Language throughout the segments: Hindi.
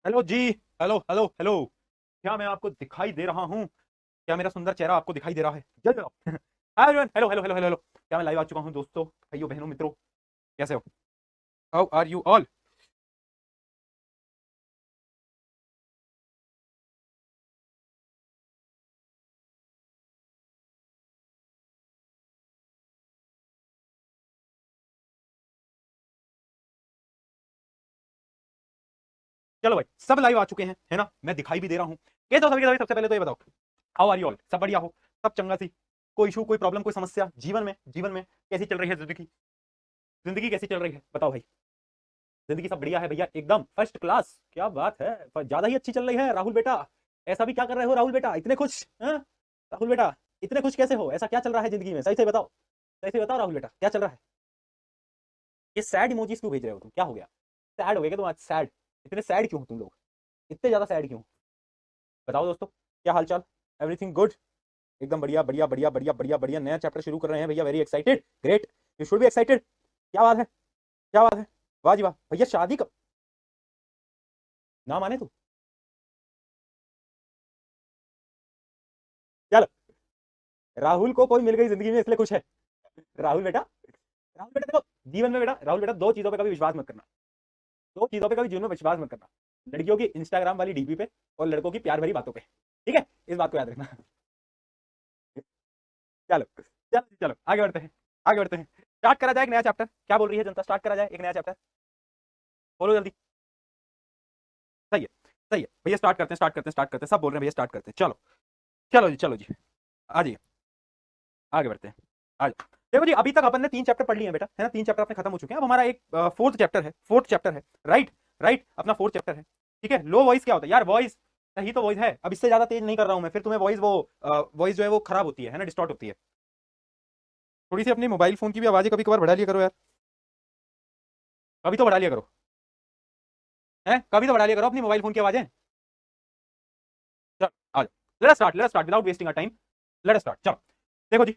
Hello ji. Hello hello hello. क्या मैं आपको दिखाई दे रहा हूँ? क्या मेरा सुंदर चेहरा आपको दिखाई दे रहा है? जल्दी बताओ। Hi everyone, hello hello hello hello hello. क्या मैं लाइव आ चुका हूँ दोस्तों, भाइयों बहनों मित्रों? कैसे हो? How are you all? चलो भाई, सब लाइव आ चुके हैं, है ना? मैं दिखाई भी दे रहा हूँ। कैसे हो सभी के सभी? सबसे पहले तो ये बताओ, हाउ आर यू ऑल? सब बढ़िया हो? सब चंगा सी? कोई इशू, कोई प्रॉब्लम, कोई समस्या जीवन में कैसी चल रही है जिंदगी? जिंदगी कैसी चल रही है बताओ भाई? जिंदगी सब बढ़िया है भैया, एकदम फर्स्ट क्लास। क्या बात है, पर ज्यादा ही अच्छी चल रही है राहुल बेटा। ऐसा भी क्या कर रहे हो राहुल बेटा, इतने खुश हैं? राहुल बेटा, इतने खुश कैसे हो? ऐसा क्या चल रहा है जिंदगी में? सही से बताओ, सही से बताओ राहुल बेटा, क्या चल रहा है? ये सैड इमोजीज क्यों भेज रहे हो तुम? क्या हो गया? सैड हो गए क्या तुम आज? सैड? इतने सैड क्यों हो तुम लोग? इतने ज्यादा सैड क्यों? बताओ दोस्तों, क्या हालचाल? Everything good? एकदम बढ़िया बढ़िया बढ़िया बढ़िया बढ़िया बढ़िया। नया चैप्टर शुरू कर रहे हैं भैया, very excited, great. You should be excited. क्या बात है, क्या बात है? वाह जी वाह भैया। शादी कब? ना माने तू? चल, राहुल को कोई मिल गई जिंदगी में इसलिए खुश है। राहुल बेटा, राहुल बेटा देखो, जीवन में बेटा, राहुल बेटा, दो चीजों पे कभी विश्वास मत करना। दो चीजों पे कभी जीवन में विश्वास मत करना। लड़कियों की इंस्टाग्राम वाली डीपी पे, और लड़कों की प्यार भरी बातों पे। ठीक है, इस बात को याद रखना। चलो चलो चलो, आगे बढ़ते हैं, आगे बढ़ते हैं। स्टार्ट करा जाए एक नया चैप्टर। क्या बोल रही है जनता? स्टार्ट करा जाए एक नया चैप्टर। बोलो जल्दी। सही है, सही है भैया। स्टार्ट करते हैं, स्टार्ट करते हैं, स्टार्ट करते हैं। सब बोल रहे हैं भैया स्टार्ट करते हैं। चलो चलो जी, चलो जी। आ जाइए, आगे बढ़ते हैं। आ जाओ। देखो जी, अभी तक अपन ने तीन चैप्टर पढ़ लिए हैं बेटा, है ना? तीन चैप्टर अपने खत्म हो चुके हैं। अब हमारा एक फोर्थ चैप्टर है, फोर्थ चैप्टर है। राइट, राइट, अपना फोर्थ चैप्टर है। ठीक है। लो वॉइस क्या होता है यार? वॉइस सही तो वॉइस है। अब इससे ज्यादा तेज नहीं कर रहा हूं मैं, फिर तुम्हें वॉइस वो वॉइस जो है वो खराब होती है ना, डिस्टॉर्ट होती है। थोड़ी सी अपनी मोबाइल फोन की भी आवाजें कभी कभार बढ़ा लिया करो यार। कभी तो बढ़ा लिया करो, है? कभी तो बढ़ा लिया करो अपनी मोबाइल फोन की आवाजें। चलो आ जाओ, let us start without wasting our time. Let us start, चलो। देखो जी,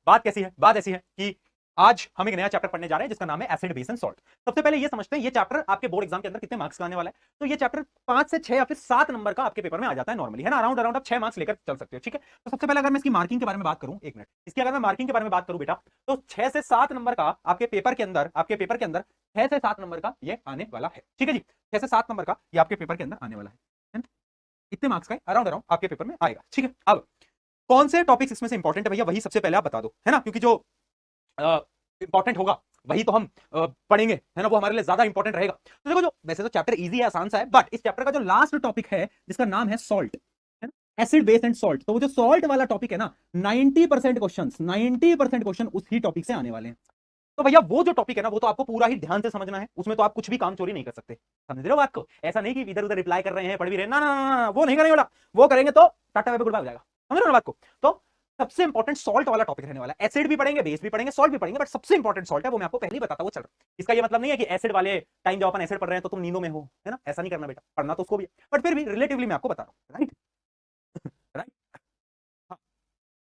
बात कैसी है? बात ऐसी है कि आज हम एक नया चैप्टर पढ़ने जा रहे हैं जिसका नाम है एसिड बेस एंड सॉल्ट। सबसे पहले ये समझते हैं ये चैप्टर आपके बोर्ड एग्जाम के अंदर कितने मार्क्स का आने वाला है। तो ये चैप्टर 5 से 6 या फिर 7 नंबर का आपके पेपर में आ जाता है नॉर्मली, है ना? अराउंड अराउंड आप 6 मार्क्स लेकर चल सकते हो। ठीक है। तो सबसे पहले अगर मैं इसकी मार्किंग के बारे में बात करूं, एक मिनट, इसकी अगर मैं मार्किंग के बारे में बात करूं बेटा, तो 6 से 7 नंबर का आपके पेपर के अंदर, आपके पेपर के अंदर 6 से 7 नंबर का ये आने वाला है। ठीक है जी, 6 से 7 नंबर का ये आपके पेपर के अंदर आने वाला है ना? इतने मार्क्स का अराउंड अराउंड आपके पेपर में आएगा। ठीक है। अब कौन से टॉपिक्स इसमें से इंपॉर्टेंट है भैया, वही सबसे पहले आप बता दो, है ना? क्योंकि जो इंपॉर्टेंट होगा वही तो हम पढ़ेंगे, है ना? वो हमारे लिए ज्यादा इंपॉर्टेंट रहेगा। तो देखो, जो वैसे तो चैप्टर इजी है, आसान सा है, बट इस चैप्टर का जो लास्ट टॉपिक है जिसका नाम है सॉल्ट, है ना? Acid base and salt. तो वो जो सॉल्ट वाला टॉपिक है ना, 90% क्वेश्चन उसी टॉपिक से आने वाले हैं। तो भैया वो जो टॉपिक है ना, वो तो आपको पूरा ही ध्यान से समझना है। उसमें तो आप कुछ भी काम चोरी नहीं कर सकते। समझ रहे हो बात को? ऐसा नहीं कि इधर उधर रिप्लाई कर रहे हैं, पढ़ भी रहे हैं, ना ना ना ना, वो नहीं करेंगे बेटा। वो करेंगे तो tata bye bye goodbye हो जाएगा। समझ रहे हो ना बात को? तो सबसे इंपॉर्टेंट सॉल्ट वाला टॉपिक रहने वाला है। एसिड भी पढ़ेंगे, बेस भी पढ़ेंगे, सॉल्ट भी पढ़ेंगे, बट सबसे इंपॉर्टेंट सॉल्ट है, वो मैं आपको पहले ही बताता हूँ। चल रहा है। इसका ये मतलब नहीं है कि एसिड वाले टाइम जब अपन एसिड पढ़ रहे हैं तो तुम नींदों में हो, है ना? ऐसा नहीं करना बेटा, पढ़ना तो उसको भी, बट फिर भी रिलेटिवली मैं आपको बता रहा हूँ। Right, right.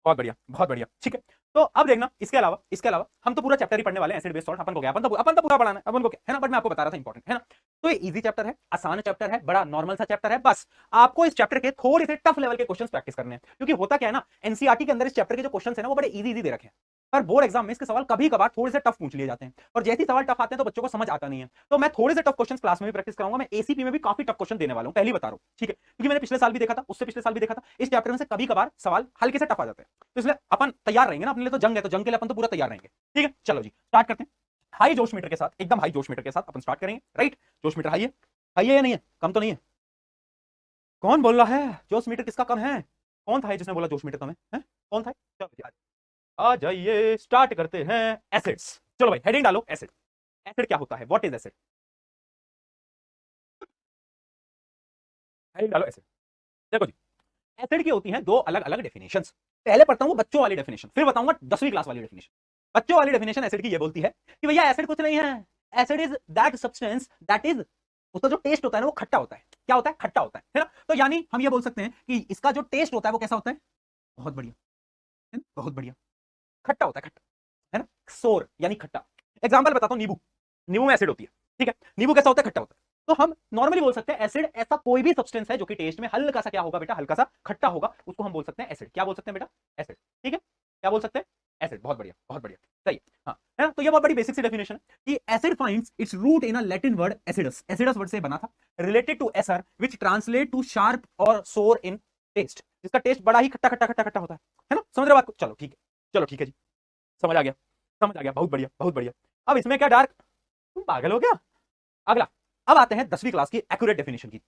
बहुत बढ़िया, बहुत बढ़िया। ठीक है। तो अब देखना, इसके अलावा हम तो पूरा चैप्टर ही पढ़ने वाले हैं। एसिड बेस सॉल्ट अपन को गया, अपन तो पूरा पढ़ाना है अपन को क्या, है ना? बट मैं आपको बता रहा था इंपॉर्टेंट, है ना? तो ये इजी चैप्टर है, आसान चैप्टर है, बड़ा नॉर्मल सा चैप्टर है। बस आपको इस चैप्टर के थोड़े से टफ लेवल के क्वेश्चंस प्रैक्टिस करने हैं, क्योंकि होता क्या है ना, एनसीईआरटी के अंदर इस चैप्टर के जो क्वेश्चंस है ना, वो बड़े इजी इजी दे रखे हैं। पर बोर्ड एग्जाम में इसके सवाल कभी कभार थोड़े से टफ पूछ लिए जाते हैं, और जैसे ही सवाल टफ आते हैं तो बच्चों को समझ आता नहीं है। तो मैं थोड़े से टफ क्वेश्चन क्लास में भी प्रैक्टिस कराऊंगा। मैं एसीपी में भी काफी टफ क्वेश्चन देने वाला हूं, पहली बता रहा हूं। ठीक है, क्योंकि मैंने पिछले साल भी देखा था, उससे पिछले साल भी देखा था, इस चैप्टर में से कभी कभार सवाल हल्के से टफ आ जाते हैं। तो इसलिए अपन तैयार रहेंगे ना, अपने लिए तो जंग है, तो जंग के लिए अपन तो पूरा तैयार रहेंगे। ठीक है, चलो जी स्टार्ट करते हैं। हाई जोश मीटर के साथ, एकदम हाई जोश मीटर के साथ अपन स्टार्ट करेंगे। राइट, जोश मीटर हाई है? हाई है या नहीं है? कम तो नहीं है? कौन बोल रहा है जोश मीटर किसका कम है? कौन था जिसने बोला जोश मीटर कम है? कौन था? चलो जी, आ जाइए, स्टार्ट करते हैं। एसिड्स। चलो भाई, हेडिंग डालो एसिड। एसिड क्या होता है? What is acid? हेडिंग डालो एसिड। देखो जी, एसिड की होती हैं दो अलग अलग डेफिनेशंस। पहले पढ़ता हूं बच्चों वाली डेफिनेशन, फिर बताऊंगा 10वीं क्लास वाली डेफिनेशन। बच्चों वाली डेफिनेशन एसिड की ये बोलती है कि भैया एसिड कुछ नहीं है। Acid is that substance that is, उसका जो टेस्ट होता है ना, वो खट्टा होता है। क्या होता है? खट्टा होता है ना? तो यानी हम ये बोल सकते हैं कि इसका जो टेस्ट होता है वो कैसा होता है? बहुत बढ़िया, है ना? बहुत बढ़िया, खट्टा होता है, खट्टा, है ना? सोर यानी खट्टा। एग्जांपल बताता हूं, नींबू। नींबू में एसिड होती है। ठीक है, नींबू कैसा होता है? खट्टा होता है। तो हम नॉर्मली बोल सकते हैं एसिड ऐसा कोई भी सब्सटेंस है जो कि टेस्ट में हल्का सा क्या होगा बेटा, हल्का सा खट्टा होगा, उसको हम बोल सकते हैं एसिड। क्या बोल सकते हैं बेटा, एसिड। ठीक है, क्या बोल सकते हैं, एसिड। बहुत बढ़िया, बहुत बढ़िया, सही हाँ, है ना। तो ये बहुत बड़ी बेसिक सी डेफिनेशन है कि acid finds its root in a Latin word acidus, acidus word से बना था, related to acer which translate to sharp और सोर इन टेस्ट, जिसका टेस्ट बड़ा ही खट्टा खट्टा खट्टा खट्टा होता है ना। समझ रहे हो बात को, चलो ठीक है, चलो ठीक है जी, समझ आ गया, समझ आ गया, बहुत बढ़िया, बहुत बढ़िया। अब इसमें क्या डार्क, तुम पागल हो क्या। अगला, अब आते हैं 10वीं क्लास की एक्यूरेट डेफिनेशन की।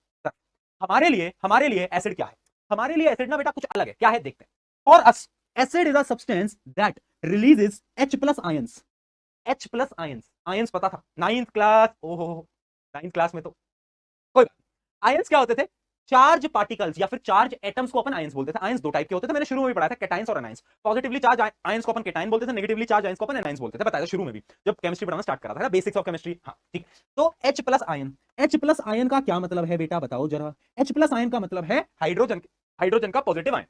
हमारे लिए एसिड क्या है, हमारे लिए एसिड ना बेटा कुछ अलग है, क्या है देखते हैं। For us acid is a substance that releases H plus ions, H plus ions, ions पता था 9th क्लास, ओहो 9th क्लास में तो कोई बात, आयंस क्या होते थे, चार्ज पार्टिकल्स या फिर चार्ज एटम्स को अपन आयंस बोलते थे। आयंस दो टाइप के होते थे, मैंने शुरू में भी पढ़ाया था, कैटायंस और एनायंस। पॉजिटिवली चार्ज आयंस को अपन कैटायन बोलते थे, नेगेटिवली चार्ज आयंस को अपन एनायंस बोलते थे, बताया था शुरू में भी जब केमिस्ट्री पढ़ाना स्टार्ट करा था ना, बेसिक्स ऑफ केमिस्ट्री। हाँ ठीक, तो H plus ion, H plus ion का क्या मतलब है बेटा, बताओ जरा। H प्लस आयन का मतलब है हाइड्रोजन, हाइड्रोजन का पॉजिटिव आयन।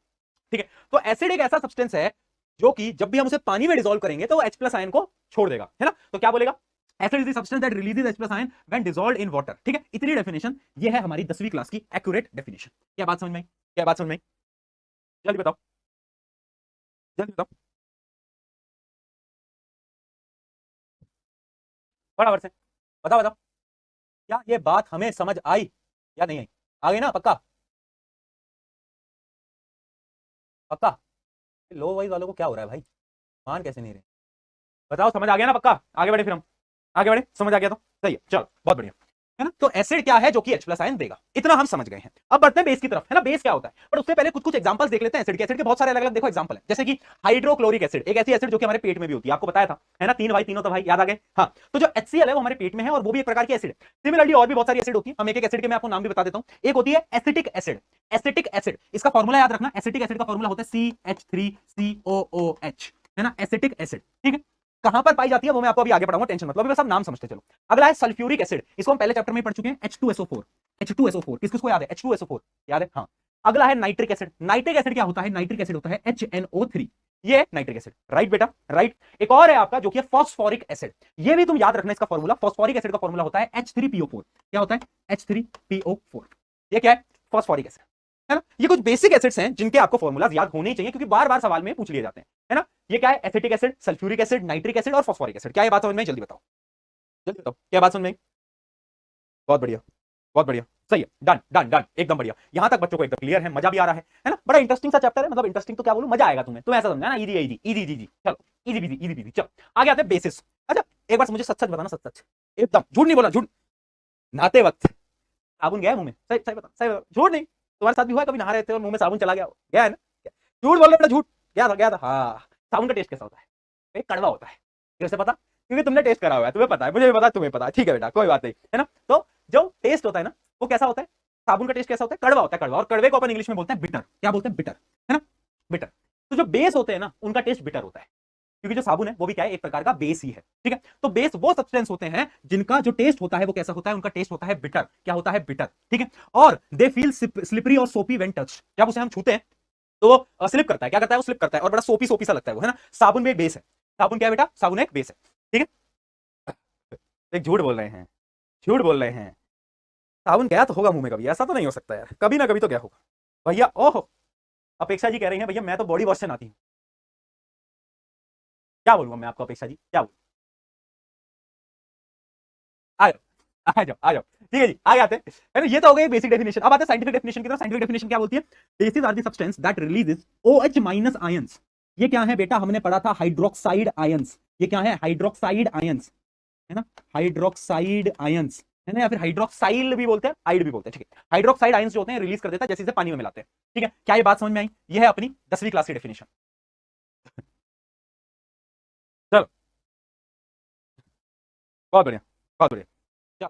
ठीक है, तो एसिड एक ऐसा सब्सटेंस है जो कि जब भी हम उसे पानी में डिसॉल्व करेंगे तो H प्लस आयन को छोड़ देगा, है ना। तो क्या बोलेगा, acid is the substance that releases H plus ion when dissolved in water. ठीक है, इतनी डेफिनेशन, ये है हमारी 10वीं क्लास की एक्यूरेट डेफिनेशन। क्या बात समझ में आई, क्या बात समझ में आई, जल्दी बताओ, जल्दी बताओ, बराबर से बताओ बताओ, क्या ये बात हमें समझ आई या नहीं आई, आ गई ना, पक्का पक्का। लो वाइज वालों को क्या हो रहा है भाई, मान कैसे नहीं रहे, बताओ समझ आ गया ना, पक्का। आगे बढ़े फिर हम, आगे बढ़े, समझ आ गया तो सही है, चलो बहुत बढ़िया, है ना। तो एसिड क्या है जो कि H प्लस आयन देगा, इतना हम समझ गए हैं। अब बढ़ते हैं बेस की तरफ, है ना। बेस क्या होता है, पर उससे पहले कुछ कुछ एग्जांपल्स देख लेते हैं एसिड के। एसिड के बहुत सारे अलग अलग देखो एग्जांपल है, जैसे कि हाइड्रोक्लोरिक एसिड, एक ऐसी एसिड जो कि हमारे पेट में भी होती है, आपको बताया था, है ना। तीन भाई तीनों तो भाई याद आ गए। हाँ, तो जो HCl है वो हमारे पेट में है और वो भी एक प्रकार की एसिड है। सिमिलरली और भी बहुत सारी एसिड होती है, हम एक एक एसिड के मैं आपको नाम भी बता देता हूं। एक होती है एसिटिक एसिड, एसिटिक एसिड, इसका फॉर्मूला याद रखना, एसिटिक एसिड का फॉर्मूला होता है CH3COOH, है ना, एसिटिक एसिड। ठीक है, कहां पर पाई जाती है वो मैं आपको अभी आगे पढ़ाऊंगा, टेंशन मतलब, अभी बस आप नाम समझते चलो। अगला है सल्फ्यूरिक एसिड, इसको हम पहले चैप्टर में पढ़ चुके हैं, H2SO4, H2SO4 किसको याद है, H2SO4 याद है। हाँ, अगला है नाइट्रिक एसिड, नाइट्रिक एसिड क्या होता है, नाइट्रिक एसिड होता है HNO3, ये नाइट्रिक एसिड, राइट बेटा, राइट। एक और है आपका जो कि है फॉस्फोरिक एसिड, ये भी तुम याद रखना इसका फॉर्मूला, फॉस्फोरिक एसिड का फॉर्मूला होता है H3PO4, क्या होता है H3PO4, ये क्या है, फॉस्फोरिक एसिड, है ना। ये कुछ बेसिक एसिड्स हैं जिनके आपको फॉर्मूलाज याद होने चाहिए, क्योंकि बार बार सवाल में पूछ लिए जाते हैं, है ना। ये क्या है, acetic acid, sulphuric acid, nitric acid और फॉस्फोरिक एसिड। क्या ये बात समझ में, जल्दी बताओ, जल्दी बताओ, क्या बात समझ में, बहुत बढ़िया, बहुत बढ़िया, सही है, डन डन डन, एकदम बढ़िया। यहां तक बच्चों को एकदम क्लियर है, मजा भी आ रहा है ना। बड़ा इंटरेस्टिंग सा चैप्टर है, मतलब इंटरेस्टिंग तो क्या बोलूं, मजा आएगा तुम्हें, तुम ऐसा समझा ना, इजी इजी इजी इजी, चलो इजी इजी इजी इजी, चलो आगे आते हैं बेसिस। अच्छा एक बार मुझे सच सच बताना, सच सच, एकदम झूठ नहीं बोला, झूठ, नहाते वक्त साबुन गया है मुंह में, सही सही बता, सही बता, झूठ नहीं, तुम्हारे साथ भी हुआ है कभी, नहा रहे थे और मुंह में साबुन चला गया, गया है ना, झूठ बोल रहे बेटा, झूठ, गया था, गया था। हाँ, साबुन का टेस्ट कैसा होता है, कड़वा होता है, कैसे पता, क्योंकि तुमने टेस्ट करा हुआ है, तुम्हें पता है, मुझे भी पता है, तुम्हें पता है, ठीक है बेटा, कोई बात नहीं, है ना। तो जो टेस्ट होता है ना, वो कैसा होता है, साबुन का टेस्ट कैसा होता है, कड़वा होता है, कड़वा, और कड़वे को अपन इंग्लिश में बोलते हैं बिटर, क्या बोलते हैं, बिटर, है ना, बिटर। तो जो बेस होते हैं ना, उनका टेस्ट बिटर होता है, क्योंकि जो साबुन है वो भी क्या है, एक प्रकार का बेस ही है। ठीक है, तो बेस वो सब्सटेंस होते हैं जिनका जो टेस्ट होता है वो कैसा होता है, उनका टेस्ट होता है बिटर, क्या होता है, बिटर। ठीक है, और दे फील स्लिपरी और सोपी व्हेन टच्ड, जब उसे हम छूते हैं तो वो स्लिप करता है, क्या करता है, वो स्लिप करता है, और बड़ा सोपी सोपी सा लगता है वो, है ना। साबुन में एक बेस है, साबुन क्या है बेटा, साबुन एक बेस है। ठीक है, एक झूठ बोल रहे हैं, झूठ बोल रहे हैं, साबुन गया तो होगा मुंह में कभी, ऐसा तो नहीं हो सकता यार, कभी ना कभी तो क्या होगा भैया। ओहो, अपेक्षा जी कह रही हैं भैया मैं तो बॉडी वॉश से नहाती हूँ, क्या बोलूंगा मैं आपको, अपेक्षा जी क्या बोलूं, आ जाओ, आ जाओ, आ जाओ, ठीक है जी, आगे आते हैं, है ना। ये तो हो गई बेसिक डेफिनेशन। अब आते हैं साइंटिफिक डेफिनेशन की तरफ। साइंटिफिक डेफिनेशन क्या बोलती है, bases are the substance that releases OH minus ions. ये क्या है बेटा, हमने पढ़ा था हाइड्रोक्साइड आयंस, ये क्या है, हाइड्रोक्साइड आयंस, है ना, हाइड्रोक्साइड आयंस, है ना, या फिर हाइड्रोक्साइल भी बोलते हैं, आइड भी बोलते हैं। ठीक है, हाइड्रोक्साइड आयंस जो होते हैं रिलीज कर देता है जैसे इसे पानी में मिलाते हैं। ठीक है, क्या ये बात समझ में आई, ये है अपनी 10वीं क्लास की डेफिनेशन। चलो बहुत बढ़िया, बहुत बढ़िया, चलो,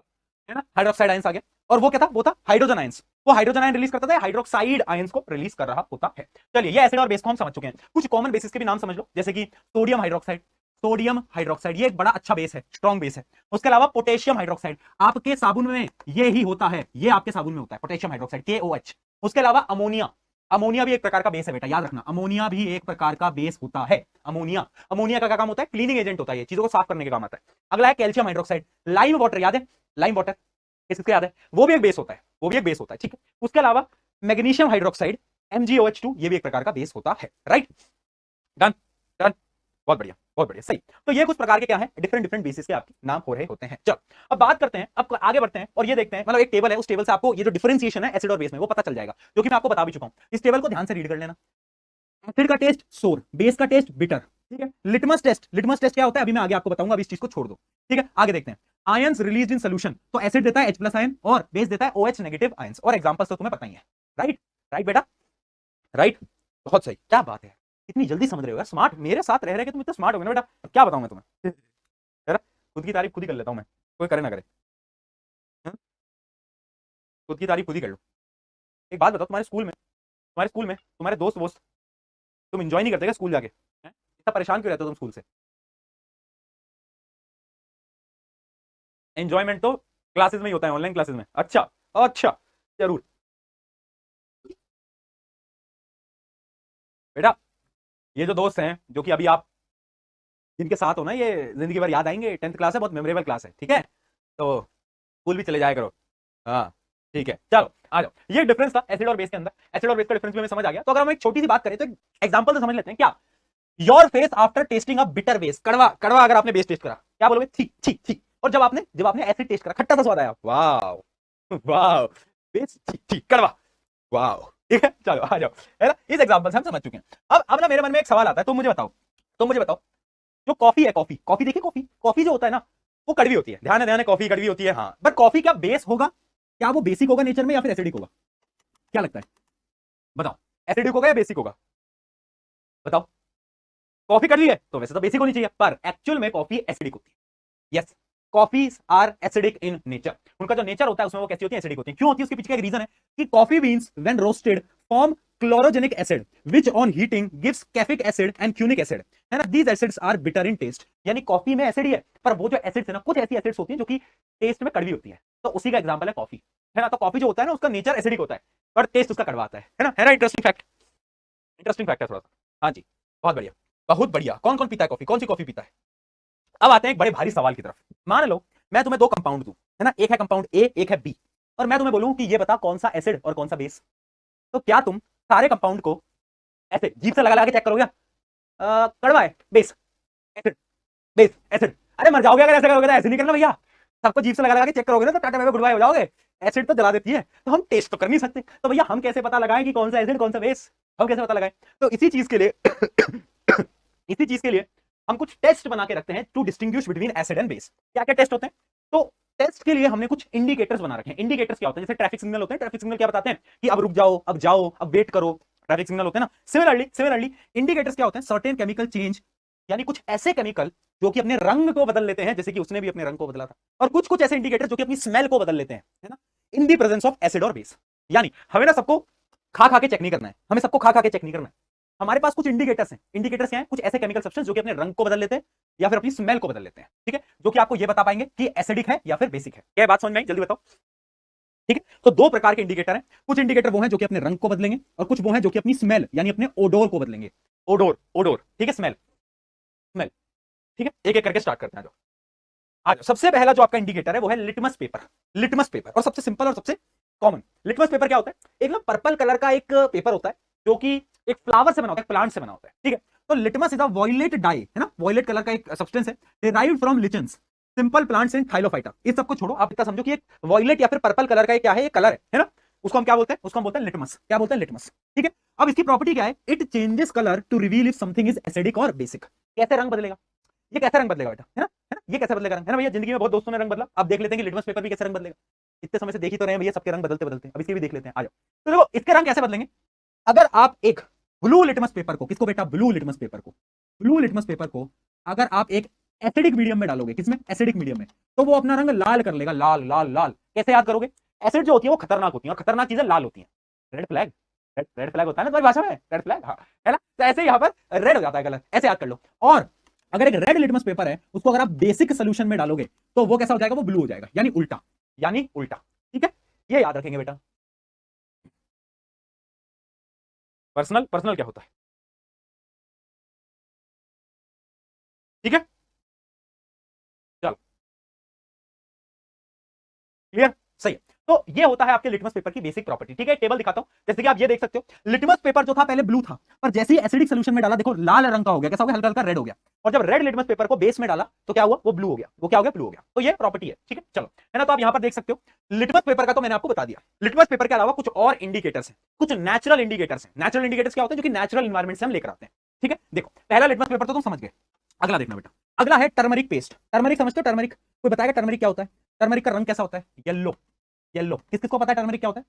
है ना, हाइड्रोक्साइड आयंस आ गया, और वो क्या था, वो था हाइड्रोजन आयंस, वो हाइड्रोजन आयन रिलीज करता था, हाइड्रोक्साइड आयंस को रिलीज कर रहा होता है। चलिए, ये एसिड और बेस को हम समझ चुके हैं, कुछ कॉमन बेसिस के भी नाम समझ लो, जैसे कि सोडियम हाइड्रोक्साइड, सोडियम हाइड्रोक्साइड, ये एक बड़ा अच्छा बेस है, स्ट्रॉन्ग बेस है। उसके अलावा पोटेशियम हाइड्रोक्साइड, आपके साबुन में ये ही होता है, ये आपके साबुन में होता है पोटेशियम हाइड्रोक्साइड, KOH। उसके अलावा अमोनिया, अमोनिया भी एक प्रकार का बेस है बेटा, याद रखना, अमोनिया भी एक प्रकार का बेस होता है। अमोनिया, अमोनिया का क्या काम होता है, क्लीनिंग एजेंट होता है, ये चीजों को साफ करने के काम आता है। अगला है कैल्शियम हाइड्रोक्साइड, लाइम वाटर, याद है, लाइम वाटर, किसको याद है? वो भी एक बेस होता है, वो भी एक बेस होता है, ठीक है। उसके अलावा मैग्नीशियम हाइड्रोक्साइड MgOH2 ये भी एक प्रकार का बेस होता है, राइट। डन, डन, बहुत बढ़िया, बहुत बढ़िया, सही। तो ये कुछ प्रकार के क्या है, डिफरेंट डिफरेंट बेसिस के आपके नाम हो रहे होते हैं। चलो अब बात करते हैं, अब आगे बढ़ते हैं और ये देखते हैं, मतलब एक टेबल है, उस टेबल से आपको ये जो डिफरेंशिएशन है एसिड और बेस में वो पता चल जाएगा, जो कि मैं आपको बता भी चुका हूं। इस टेबल को ध्यान से रीड कर लेना। एसिड का टेस्ट सोर, बेस का टेस्ट बिटर, ठीक है। लिटमस टेस्ट, लिटमस टेस्ट क्या होता है अभी मैं आगे आपको बताऊंगा, अभी इस चीज को छोड़ दो, ठीक है। आगे देखते हैं, आयंस रिलीज्ड इन सोल्यूशन, तो एसिड देता है H+ आयन और बेस देता है OH नेगेटिव आयंस, और एग्जांपल्स तो तुम्हें पता ही है, राइट, राइट बेटा, राइट, बहुत सही, क्या बात है, इतनी जल्दी समझ रहे हो यार, स्मार्ट, मेरे साथ रह रहे कि तुम इतने स्मार्ट हो गए ना बेटा, क्या बताऊं मैं तुम्हें यार, खुद की तारीफ खुद ही कर लेता हूं मैं, कोई करे ना करे, हाँ? खुद की तारीफ खुद ही कर लो। एक बात बताओ, तुम्हारे स्कूल में तुम्हारे दोस्त वोस्त, तुम एंजॉय नहीं करते क्या स्कूल जाके, इतना परेशान क्यों रहते हो तुम स्कूल से? एंजॉयमेंट तो क्लासेस में ही होता है, ऑनलाइन क्लासेस में, अच्छा, अच्छा, जरूर बेटा। ये जो दोस्त हैं जो कि अभी आप जिनके साथ हो ना, ये जिंदगी भर याद आएंगे, 10th क्लास है, बहुत मेमोरेबल क्लास है, ठीक है। तो स्कूल भी चले जाया करो, हाँ, ठीक है। चलो आ जाओ, ये डिफरेंस था एसिड और बेस के अंदर, एसिड और बेस का डिफरेंस भी हमें समझ आ गया। तो अगर हम एक छोटी सी बात करें तो एग्जांपल से समझ लेते हैं, क्या your face after testing a bitter base, कड़वा कड़वा अगर आपने बेस टेस्ट करा, क्या बोलोगे? ठीक ठीक ठीक। और जब आपने एसिड टेस्ट करा, खट्टा सा स्वाद आया, वाह, वाह, बेस ठीक ठीक, कड़वा, वाह, ठीक है। चलो आ जाओ, है ना, इस एग्जांपल से हम समझ चुके हैं। अब ना मेरे मन में एक सवाल आता है, तुम मुझे बताओ, जो कॉफी है, कॉफी कॉफी देखिए, कॉफी कॉफी जो होता है ना, वो कड़वी होती है, ध्यान है, कॉफी कड़वी होती है, हाँ, बट कॉफी क्या बेस होगा? क्या वो बेसिक होगा नेचर में या फिर एसिडिक होगा? क्या लगता है, बताओ, एसिडिक होगा या बेसिक होगा? बताओ। कॉफी कड़वी है तो वैसे तो बेसिक होनी चाहिए, पर एक्चुअल में कॉफी एसिडिक होती है, yes, coffees are acidic in nature. उनका जो नेचर होता है उसमें वो कैसी होती है, एसिडिक होती है। क्यों होती है, उसके पीछे का एक रीजन है कि coffee beans when roasted form chlorogenic acid which on heating gives caffeic acid and quinic acid, है ना, these acids are bitter in taste. यानी कॉफी में एसिड ही है, पर वो जो एसिड्स है ना, कुछ ऐसी एसिड्स होती हैं जो कि टेस्ट में कड़वी होती है, तो उसी का एग्जांपल है कॉफी, है ना। तो कॉफी जो होता है ना, उसका नेचर एसिडिक होता है, पर टेस्ट उसका कड़वा आता है ना, इंटरेस्टिंग फैक्ट, इंटरेस्टिंग फैक्ट है थोड़ा सा, हाँ जी, बहुत बढ़िया, बहुत बढ़िया। कौन कौन पीता है कॉफी, कौन सी कॉफी पीता है? अब आते हैं एक बड़े भारी सवाल की तरफ। मान लो मैं तुम्हें दो कंपाउंड दूं, है ना, एक है कंपाउंड ए, एक है बी, और मैं तुम्हें बोलूं कि ये बता कौन सा एसिड और कौन सा बेस, तो क्या तुम सारे कंपाउंड को ऐसे जीभ से लगा लगा के चेक करोगे? कड़वा है, बेस, एसिड, बेस, एसिड, अरे मर जाओगे अगर ऐसे करोगे, तो ऐसे नहीं करना भैया, सबको जीभ से लगा लगा के चेक करोगे ना तो tata bye bye goodbye हो जाओगे। एसिड तो जला देती है, तो हम टेस्ट तो कर नहीं सकते, तो भैया हम कैसे पता लगाएं कि कौन सा एसिड कौन सा बेस, हम कैसे पता लगाएं? तो इसी चीज के लिए इसी चीज के लिए हम कुछ टेस्ट बना के रखते हैं to distinguish between acid and base. क्या क्या टेस्ट होते हैं? तो टेस्ट के लिए हमने कुछ इंडिकेटर्स बना रखे हैं। इंडिकेटर्स क्या होते हैं? जैसे ट्रैफिक सिग्नल होते हैं, ट्रैफिक सिग्नल क्या बताते हैं कि अब रुक जाओ, अब जाओ, अब वेट करो, ट्रैफिक सिग्नल होते हैं ना। सिमिलरली इंडिकेटर्स क्या होते हैं? सर्टेन केमिकल चेंज, यानी कुछ ऐसे केमिकल जो कि अपने रंग को बदल लेते हैं, जैसे कि उसने भी अपने रंग को बदला था, और कुछ कुछ ऐसे इंडिकेटर जो कि अपनी स्मेल को बदल लेते हैं, है ना, इन दी प्रेजेंस ऑफ एसिड और बेस। यानी हमें ना सबको खा खा के चेक नहीं करना है, हमें सबको खा खा के चेक नहीं करना है, हमारे पास कुछ इंडिकेटर्स हैं। इंडिकेटर्स क्या हैं? कुछ ऐसे केमिकल सब्सटेंस जो कि अपने रंग को बदल लेते हैं या फिर अपनी स्मेल को बदल लेते हैं, ठीक है, जो कि आपको ये बता पाएंगे कि एसिडिक है या फिर बेसिक है। क्या बात समझ में आई? जल्दी बताओ, ठीक है। तो दो प्रकार के इंडिकेटर हैं, कुछ इंडिकेटर वो हैं जो कि अपने रंग को बदलेंगे, और कुछ वो हैं जो कि अपनी स्मेल यानी अपने ओडोर को बदलेंगे। ओडोर, ओडोर, ठीक है, स्मेल, स्मेल, ठीक है। एक एक करके स्टार्ट करते हैं, आ जाओ। सबसे पहला जो आपका इंडिकेटर है वो है लिटमस पेपर, लिटमस पेपर, और सबसे सिंपल और सबसे कॉमन। लिटमस पेपर क्या होता है? एक ना पर्पल कलर का एक पेपर होता है जो कि एक फ्लावर से बना होता है, प्लांट से बना होता है, ठीक है। तो litmus is a violet dye, है ना, वॉयलेट कलर का एक सब्सटेंस है, derived from lichens, simple plants and thallophyta. इस सबको छोड़ो, आप इतना समझो कि एक वॉयलेट या फिर पर्पल कलर का एक क्या है, ये कलर है ना, उसको हम क्या बोलते हैं? उसको हम बोलते हैं लिटमस। क्या बोलते हैं? लिटमस, ठीक है। अब इसकी प्रॉपर्टी क्या है? It changes colour to reveal if something is acidic और बेसिक। कैसे रंग बदलेगा? ये कैसे रंग बदलेगा बेटा, है ना, ये कैसे बदलेगा रंग, है ना भैया, जिंदगी में बहुत दोस्तों ने रंग बदला, अब देख लेते हैं कि लिटमस पेपर भी कैसे रंग बदलेगा। इतने समय से देख ही तो रहे हैं भैया, सबके रंग बदलते बदलते, अब इसके भी देख लेते हैं, आ जाओ। तो देखो इसके रंग कैसे बदलेंगे। अगर आप एक ब्लू लिटमस पेपर को, किसको बेटा? ब्लू लिटमस पेपर को, ब्लू लिटमस पेपर को अगर आप एक एसिडिक मीडियम में डालोगे, किसमें? एसिडिक मीडियम में, तो वो अपना रंग लाल कर लेगा, लाल लाल लाल। कैसे याद करोगे? एसिड जो होती है वो खतरनाक होती है, और खतरनाक चीजें लाल होती है। रेड फ्लैग, रेड फ्लैग होता है ना तुम्हारी भाषा में, रेड फ्लैग, हाँ, है ना। तो ऐसे यहाँ पर रेड हो जाता है कलर, ऐसे याद कर लो। और अगर एक रेड लिटमस पेपर है, उसको अगर आप बेसिक सोल्यूशन में डालोगे तो वो कैसा हो जाएगा? वो ब्लू हो जाएगा, यानी उल्टा, यानी उल्टा, ठीक है। ये याद रखेंगे बेटा। पर्सनल, पर्सनल क्या होता है, ठीक है, चलो, क्लियर, तो ये होता है आपके लिटमस पेपर की बेसिक प्रॉपर्टी। ठीक है, टेबल दिखाता हूं, जैसे कि आप ये देख सकते हो लिटमस पेपर जो था पहले ब्लू था, पर जैसे ही एसिडिक सोल्यूशन में डाला देखो लाल रंग का हो गया, कैसा हो गया, हल्का हल्का रेड हो गया। और जब रेड लिटमस पेपर को बेस में डाला तो क्या हुआ, वो ब्लू हो गया। वो क्या हो गया, ब्लू हो गया। तो ये प्रॉपर्टी है। ठीक है, चलो है ना। तो आप यहां पर देख सकते हो लिटमस पेपर का तो मैंने आपको बता दिया। लिटमस पेपर के अलावा कुछ और इंडिकेटर्स हैं, कुछ नेचुरल इंडिकेटर्स हैं। नेचुरल इंडिकेटर्स क्या होते हैं, जो कि नेचुरल एनवायरमेंट से हम लेकर आते हैं। ठीक है, देखो पहला लिटमस पेपर तो तुम समझ गए। अगला देखना बेटा, अगला है टर्मरिक पेस्ट। टर्मरिक समझते हो, टर्मरिक कोई बताएगा टर्मरिक क्या होता है? टर्मरिक का रंग कैसा होता है, येलो। येलो, किस किसको पता है टर्मरिक क्या होता है?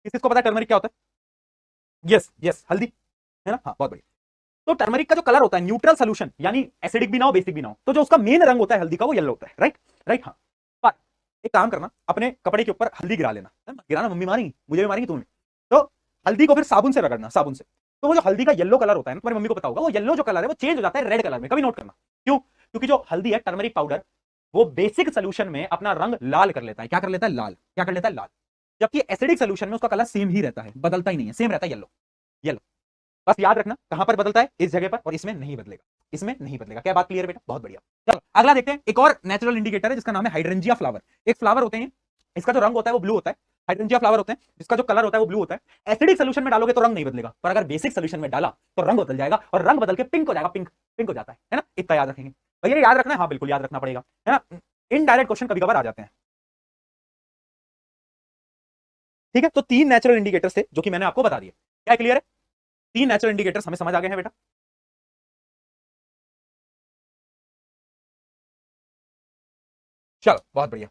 किस किसको पता है टर्मरिक क्या होता है? यस यस, हल्दी है ना। हाँ बहुत बढ़िया। तो टर्मरिक का जो कलर होता है न्यूट्रल सोल्यूशन, यानी एसिडिक भी ना हो बेसिक भी ना हो, तो जो उसका मेन रंग होता है हल्दी का वो येलो होता है। Right right. हाँ, पर एक काम करना, अपने कपड़े के ऊपर हल्दी गिरा लेना, गिराना, मम्मी मारेंगी, मुझे भी मारेंगी, तुम्हें। तो हल्दी को फिर साबुन से रगड़ना, साबुन से। तो वो जो हल्दी का येलो कलर होता है ना, तुम्हारी मम्मी को पता होगा, वो येलो जो कलर है वो चेंज हो जाता है रेड कलर में। कभी नोट करना, क्यों? क्योंकि जो हल्दी है, टर्मरिक पाउडर, वो बेसिक सोल्यूशन में अपना रंग लाल कर लेता है। क्या कर लेता है, लाल। क्या कर लेता है, लाल। जबकि एसिडिक सोल्यूशन में उसका कलर सेम ही रहता है, बदलता ही नहीं है, सेम रहता है, येलो। येलो, बस याद रखना कहां पर बदलता है, इस जगह पर, और इसमें नहीं बदलेगा, इसमें नहीं बदलेगा। क्या बात क्लियर बेटा? बहुत बढ़िया। चलो अगला देखते हैं, एक और नेचुरल इंडिकेटर है जिसका नाम है हाइड्रेंजिया फ्लावर। एक फ्लावर होते हैं, इसका जो रंग होता है वो ब्लू होता है। हाइड्रेंजिया फ्लावर होते हैं जिसका जो कलर होता है वो ब्लू होता है। एसिडिक सोल्यूशन में डालोगे तो रंग नहीं बदलेगा, पर अगर बेसिक सोल्यूशन में डाला तो रंग बदल जाएगा, और रंग बदल के पिंक हो जाएगा, पिंक पिंक हो जाता है ना। इतना याद रखेंगे भैया, याद रखना है। हाँ बिल्कुल याद रखना पड़ेगा, है ना। इनडायरेक्ट क्वेश्चन कभी कभार आ जाते हैं। ठीक है, तो 3 नेचुरल इंडिकेटर्स थे जो कि मैंने आपको बता दिए। क्या क्लियर है? 3 नेचुरल इंडिकेटर्स हमें समझ आ गए हैं बेटा। चलो बहुत बढ़िया,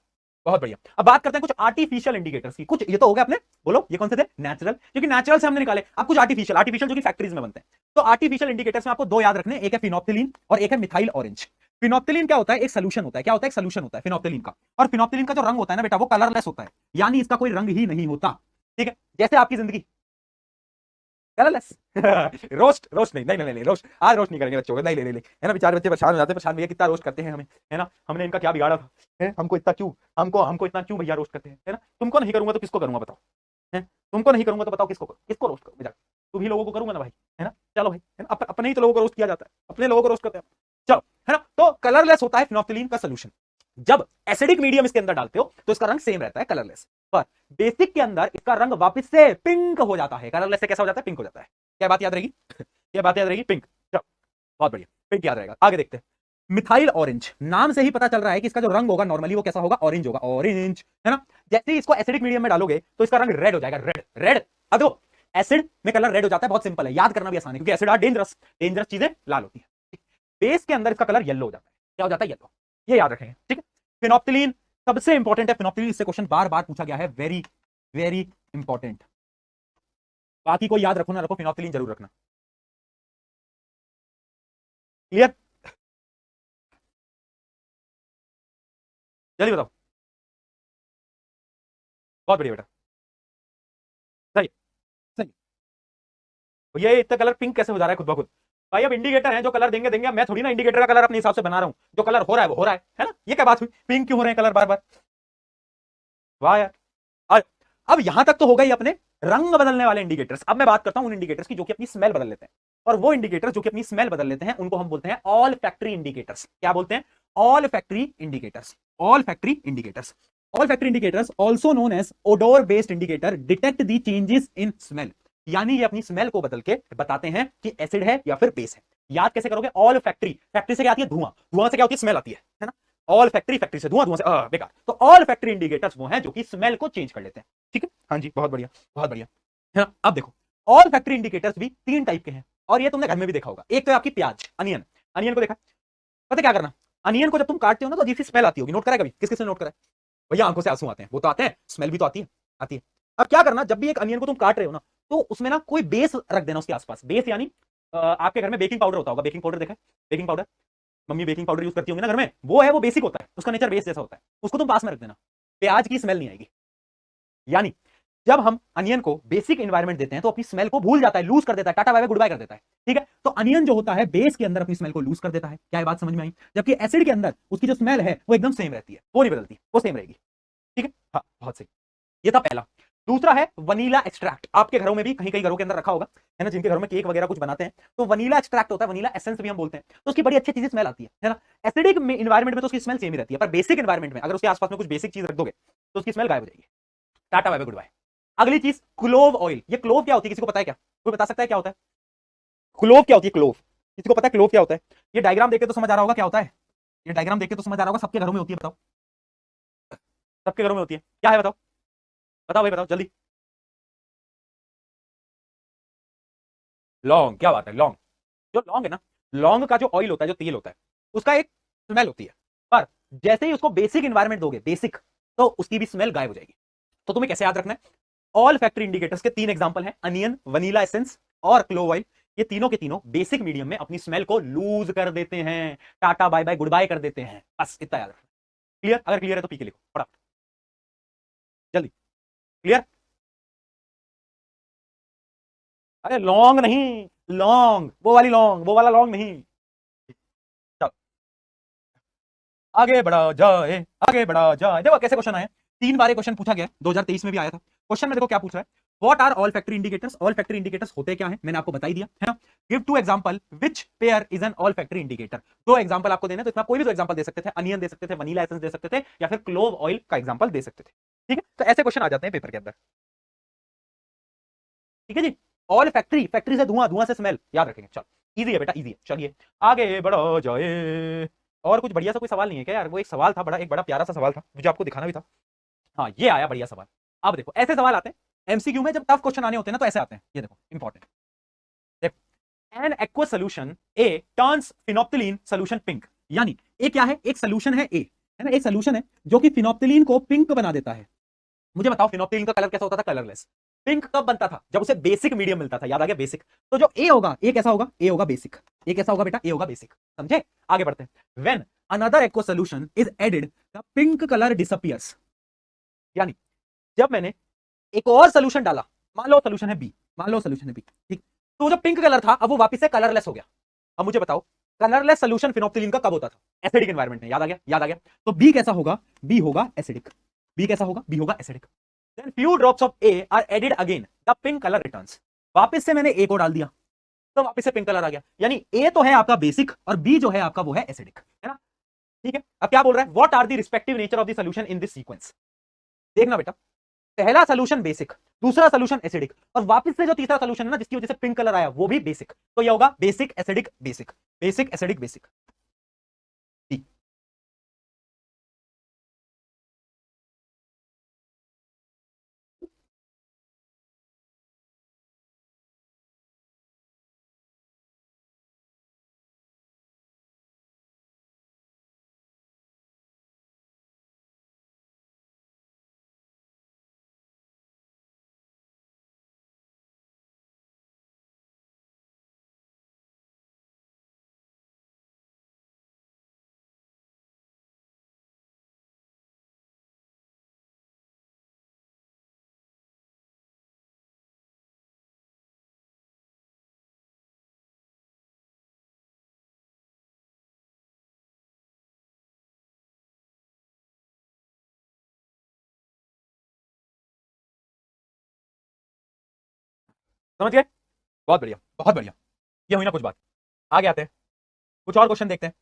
बहुत बढ़िया। अब बात करते हैं कुछ आर्टिफिशियल इंडिकेटर्स की। कुछ ये तो हो गया अपने, बोलो ये कौन से थे, नेचुरल, क्योंकि नेचुरल से हमने निकाले। अब कुछ आर्टिफिशियल, आर्टिफिशियल जो कि फैक्ट्रीज में बनते हैं। तो आर्टिफिशियल इंडिकेटर्स में आपको 2 याद रखने, एक है फिनोप्थिलीन और एक है मिथाइल ऑरेंज। फिनोप्थिलीन क्या होता है, एक सोल्यूशन होता है। क्या होता है, एक सोल्यूशन होता है फिनोप्थिलीन का। और फिनोप्थिलीन का जो रंग होता है ना बेटा, वो कलरलेस होता है, यानी इसका कोई रंग ही नहीं होता। ठीक है, जैसे आपकी जिंदगी कलरलेस। रोस्ट रोस्ट नहीं, नहीं नहीं नहीं रोस्ट, आज रोस्ट नहीं करेंगे बच्चों को, नहीं नहीं नहीं, है ना। बेचारे बच्चे परेशान हो जाते हैं, परेशान भैया कितना रोस्ट करते हैं हमें, है ना। हमने इनका क्या बिगाड़ा था, है? हमको इतना क्यों, हमको हमको इतना क्यों भैया रोस्ट करते हैं, है ना। तुमको नहीं करूंगा तो किसको करूंगा बताओ, है? तुमको नहीं करूंगा तो बताओ किसको किसको रोस्ट करूं बेटा? तुम ही लोगों को करूंगा ना भाई, है ना। चलो भाई, है ना, अपने ही तो लोगों को रोस्ट किया जाता है, अपने लोगों को रोस्ट करते हैं। चलो, है ना। तो कलरलेस होता है फिनोप्थिलीन का सोल्यूशन। जब एसिडिक मीडियम इसके अंदर डालते हो तो इसका रंग सेम रहता है, कलरलेस। पर बेसिक के अंदर इसका रंग वापस से पिंक हो जाता है। कलरलेस से कैसा हो जाता है, पिंक हो जाता है। क्या बात याद रहेगी? क्या बात याद रहेगी, पिंक। चलो बहुत बढ़िया, पिंक याद रहेगा। आगे देखते हैं, मिथाइल ऑरेंज। नाम से ही पता चल रहा है कि इसका जो रंग होगा नॉर्मली वो कैसा होगा, ऑरेंज होगा, ऑरेंज, है ना। जैसे ही इसको एसिडिक मीडियम में डालोगे तो इसका रंग रेड हो जाएगा, रेड रेड। अब देखो एसिड में कलर रेड हो जाता है, बहुत सिंपल है, याद करना भी आसान है, क्योंकि एसिड आर डेंजरस, डेंजरस चीजें लाल होती है। बेस के अंदर इसका कलर येलो हो जाता है। क्या हो जाता है, येलो। ये याद रखेंगे, ठीक है। फिनोप्थिलीन सबसे इंपॉर्टेंट है, फिनोप्थिलीन इससे क्वेश्चन बार बार पूछा गया है, वेरी वेरी इंपॉर्टेंट। बाकी कोई याद रखो ना रखो, फिनोप्थिलीन जरूर रखना। क्लियर? जल्दी बताओ। बहुत बढ़िया बेटा, सही सही। ये इतना कलर पिंक कैसे हो जा रहा है खुद ब खुद? भाई अब इंडिकेटर है जो कलर देंगे देंगे, मैं थोड़ी ना इंडिकेटर का कलर अपने हिसाब से बना रहा हूं। जो कलर हो रहा है वो हो रहा है ना। ये क्या बात हुई, पिंक क्यों हो रहे हैं कलर बार बार? वाह यार। अब यहां तक तो हो गई अपने रंग बदलने वाले इंडिकेटर्स। अब मैं बात करता हूं उन इंडिकेटर्स की जो कि अपनी स्मेल बदल लेते हैं। और वो इंडिकेटर्स जो कि अपनी स्मेल बदल लेते हैं उनको हम बोलते हैं ऑल फैक्ट्री इंडिकेटर्स। क्या बोलते हैं, olfactory indicators. Olfactory indicators, olfactory indicators also known as odour based indicator detect the changes in smell. यानी ये अपनी स्मेल को बदल के बताते हैं कि एसिड है या फिर बेस है। याद कैसे करोगे, ऑल फैक्ट्री, फैक्ट्री से क्या आती है, धुआं, धुआं से क्या होती है, स्मेल आती है ना। ऑल फैक्ट्री, फैक्ट्री से धुआं, धुआं से बेकार। तो ऑल फैक्ट्री इंडिकेटर्स वो हैं जो कि स्मेल को चेंज कर लेते हैं। ठीक है, हाँ जी, बहुत बढ़िया, बहुत बढ़िया, है ना। अब देखो ऑल फैक्ट्री इंडिकेटर्स भी 3 टाइप के हैं, और ये तुमने घर में भी देखा होगा। एक तो है आपकी प्याज, अनियन। अनियन को देखा, पता क्या करना, अनियन को जब तुम काटते हो ना तो अजीब सी स्मेल आती होगी, नोट करा कभी, किस किस ने नोट करा? भैया आंखों से आंसू आते हैं, वो तो आते हैं, स्मेल भी तो आती है, आती है। अब क्या करना, जब भी एक अनियन को तुम काट रहे हो ना तो उसमें ना कोई बेस रख देना उसके आसपास। बेस यानी आपके घर में बेकिंग पाउडर होता होगा, बेकिंग पाउडर देखा है, baking powder, mummy baking powder use करती होंगी ना घर में, वो है, वो बेसिक होता है, उसका नेचर बेस जैसा होता है, उसको तुम पास में रख देना, प्याज की स्मेल नहीं आएगी। यानी जब हम अनियन को बेसिक एनवायरनमेंट देते हैं तो अपनी स्मेल को भूल जाता है, लूज कर देता है, tata bye bye goodbye कर देता है। ठीक है, तो अनियन जो होता है बेस के अंदर अपनी स्मेल को लूज कर देता है। क्या ये बात समझ में आई? जबकि एसिड के अंदर उसकी जो स्मेल है वो एकदम सेम रहती है, वो नहीं बदलती, वो सेम रहेगी। ठीक है, हाँ बहुत सही। ये था पहला। दूसरा है वनीला एक्सट्रैक्ट। आपके घरों में भी कहीं कहीं घरों के अंदर रखा होगा, है ना, जिनके घरों में केक वगैरह कुछ बनाते हैं तो वनीला एक्सट्रैक्ट होता है, वनीला एसेंस भी हम बोलते हैं। तो उसकी बड़ी अच्छी चीज स्मेल आती है ना। एसिडिक एनवायरमेंट में तो उसकी स्मेल सेम ही रहती है, पर बेसिक एनवायरमेंट में अगर उसके आसपास में कुछ बेसिक चीज रख दोगे तो उसकी स्मेल गायब हो जाएगी। Tata bye bye goodbye. अगली चीज क्लोव ऑयल। ये क्लोव क्या होती है, किसी को पता है क्या? कोई बता सकता है क्या होता है क्लोव? क्या होती है क्लोव? किसी को पता है क्लोव क्या होता है? ये डायग्राम देख के तो समझ आ रहा होगा क्या होता है। ये डायग्राम देख के तो समझ आ रहा होगा, सबके घरों में होती है, बताओ। सबके घरों में होती है, क्या है बताओ? बताओ भाई बताओ जल्दी। लौंग, क्या बात है, लौंग। जो लौंग है ना, लौंग का जो ऑयल होता है, जो तेल होता है, उसका एक स्मेल होती है। पर जैसे ही उसको बेसिक एनवायरमेंट दोगे, बेसिक, तो उसकी भी स्मेल गायब हो जाएगी। तो तुम्हें कैसे याद रखना है? ऑल फैक्ट्री इंडिकेटर्स के 3 एग्जांपल हैं, अनियन, वनीला एसेंस और क्लोव ऑयल। ये तीनों के तीनों बेसिक मीडियम में अपनी स्मेल को लूज कर देते हैं, tata bye bye goodbye कर देते हैं। बस इतना याद रखना। क्लियर? अगर क्लियर है तो पी के लिखो फटाफट, जल्दी। क्लियर? अरे लौंग नहीं, लौंग वो वाली लौंग, वो वाला लौंग नहीं। चलो आगे बढ़ा जाए, आगे बढ़ा जाए। देखो कैसे क्वेश्चन आए, 3 बार क्वेश्चन पूछा गया, 2023 में भी आया था। क्वेश्चन में देखो क्या पूछ रहा है, what are olfactory indicators? Olfactory indicators होते क्या है, मैंने आपको बता ही दिया है ना। Give 2 example which pair is an all factory indicator. 2 example आपको देने, तो इसमें कोई भी 2 एग्जांपल दे सकते थे, अनियन दे सकते थे, वनीला एसेंस दे सकते थे, या फिर क्लोव ऑयल का एग्जांपल दे सकते थे। ठीक है, तो ऐसे क्वेश्चन आ जाते हैं पेपर के अंदर। ठीक है जी। ऑल फैक्ट्री, फैक्ट्री से धुआं, धुआं से स्मेल, याद रखेंगे। चलो इजी है बेटा, इजी है। चलिए आगे बढ़ो जाए। और कुछ बढ़िया सा कोई सवाल नहीं है क्या यार? वो एक सवाल था बड़ा, एक बड़ा प्यारा सा सवाल था, मुझे आपको दिखाना भी था। हाँ ये आया बढ़िया सवाल। अब देखो ऐसे सवाल आते हैं एमसीक्यू में, जब टफ क्वेश्चन आने होते हैं ना, तो ऐसे आते हैं। ये देखो इंपॉर्टेंट, देखो N aqua solution A turns phenolphthalein solution pink. यानी ए क्या है? एक सोल्यूशन है, ए है ना, एक सोल्यूशन है जो कि फिनोप्थिलीन को पिंक बना देता है। मुझे बताओ फिनोप्थिलीन का कलर कैसा होता था? कलरलेस। पिंक कब बनता था? जब उसे बेसिक मीडियम मिलता था। याद आ गया, बेसिक। तो जो ए होगा, ए कैसा होगा? ए होगा बेसिक। ए कैसा होगा बेटा? ए होगा बेसिक। समझे? आगे बढ़ते हैं। When another aqua solution is added the pink colour disappears. यानी जब मैंने एक और सोल्यूशन डाला, मान लो सोल्यूशन है बी, मान लो सोल्यूशन है बी, ठीक, तो जो पिंक कलर था अब वो वापस से कलरलेस हो गया। अब मुझे बताओ कलरलेस सोल्यूशन फिनोप्थिलीन का कब होता था? एसिडिक एनवायरनमेंट में। याद आ गया, याद आ गया। तो बी कैसा होगा? बी होगा एसिडिक। बी कैसा होगा? बी होगा acidic. Then few drops of A are added again, the pink colour returns. वापस से मैंने ए को डाल दिया, तो वापस से पिंक कलर आ गया। यानी ए तो है आपका बेसिक और बी जो है आपका वो है एसिडिक, है ना। ठीक है, अब क्या बोल रहा है? What are the respective nature of the solution in this sequence. देखना बेटा, पहला सोल्यूशन बेसिक, दूसरा सोल्यूशन एसिडिक, और वापस से जो तीसरा सोल्यूशन है ना, जिसकी वजह से पिंक कलर आया, वो भी बेसिक। तो ये होगा basic acidic basic, basic acidic basic. समझ गए? बहुत बढ़िया, बहुत बढ़िया। ये हुई ना कुछ बात। आगे आते हैं, कुछ और क्वेश्चन देखते हैं।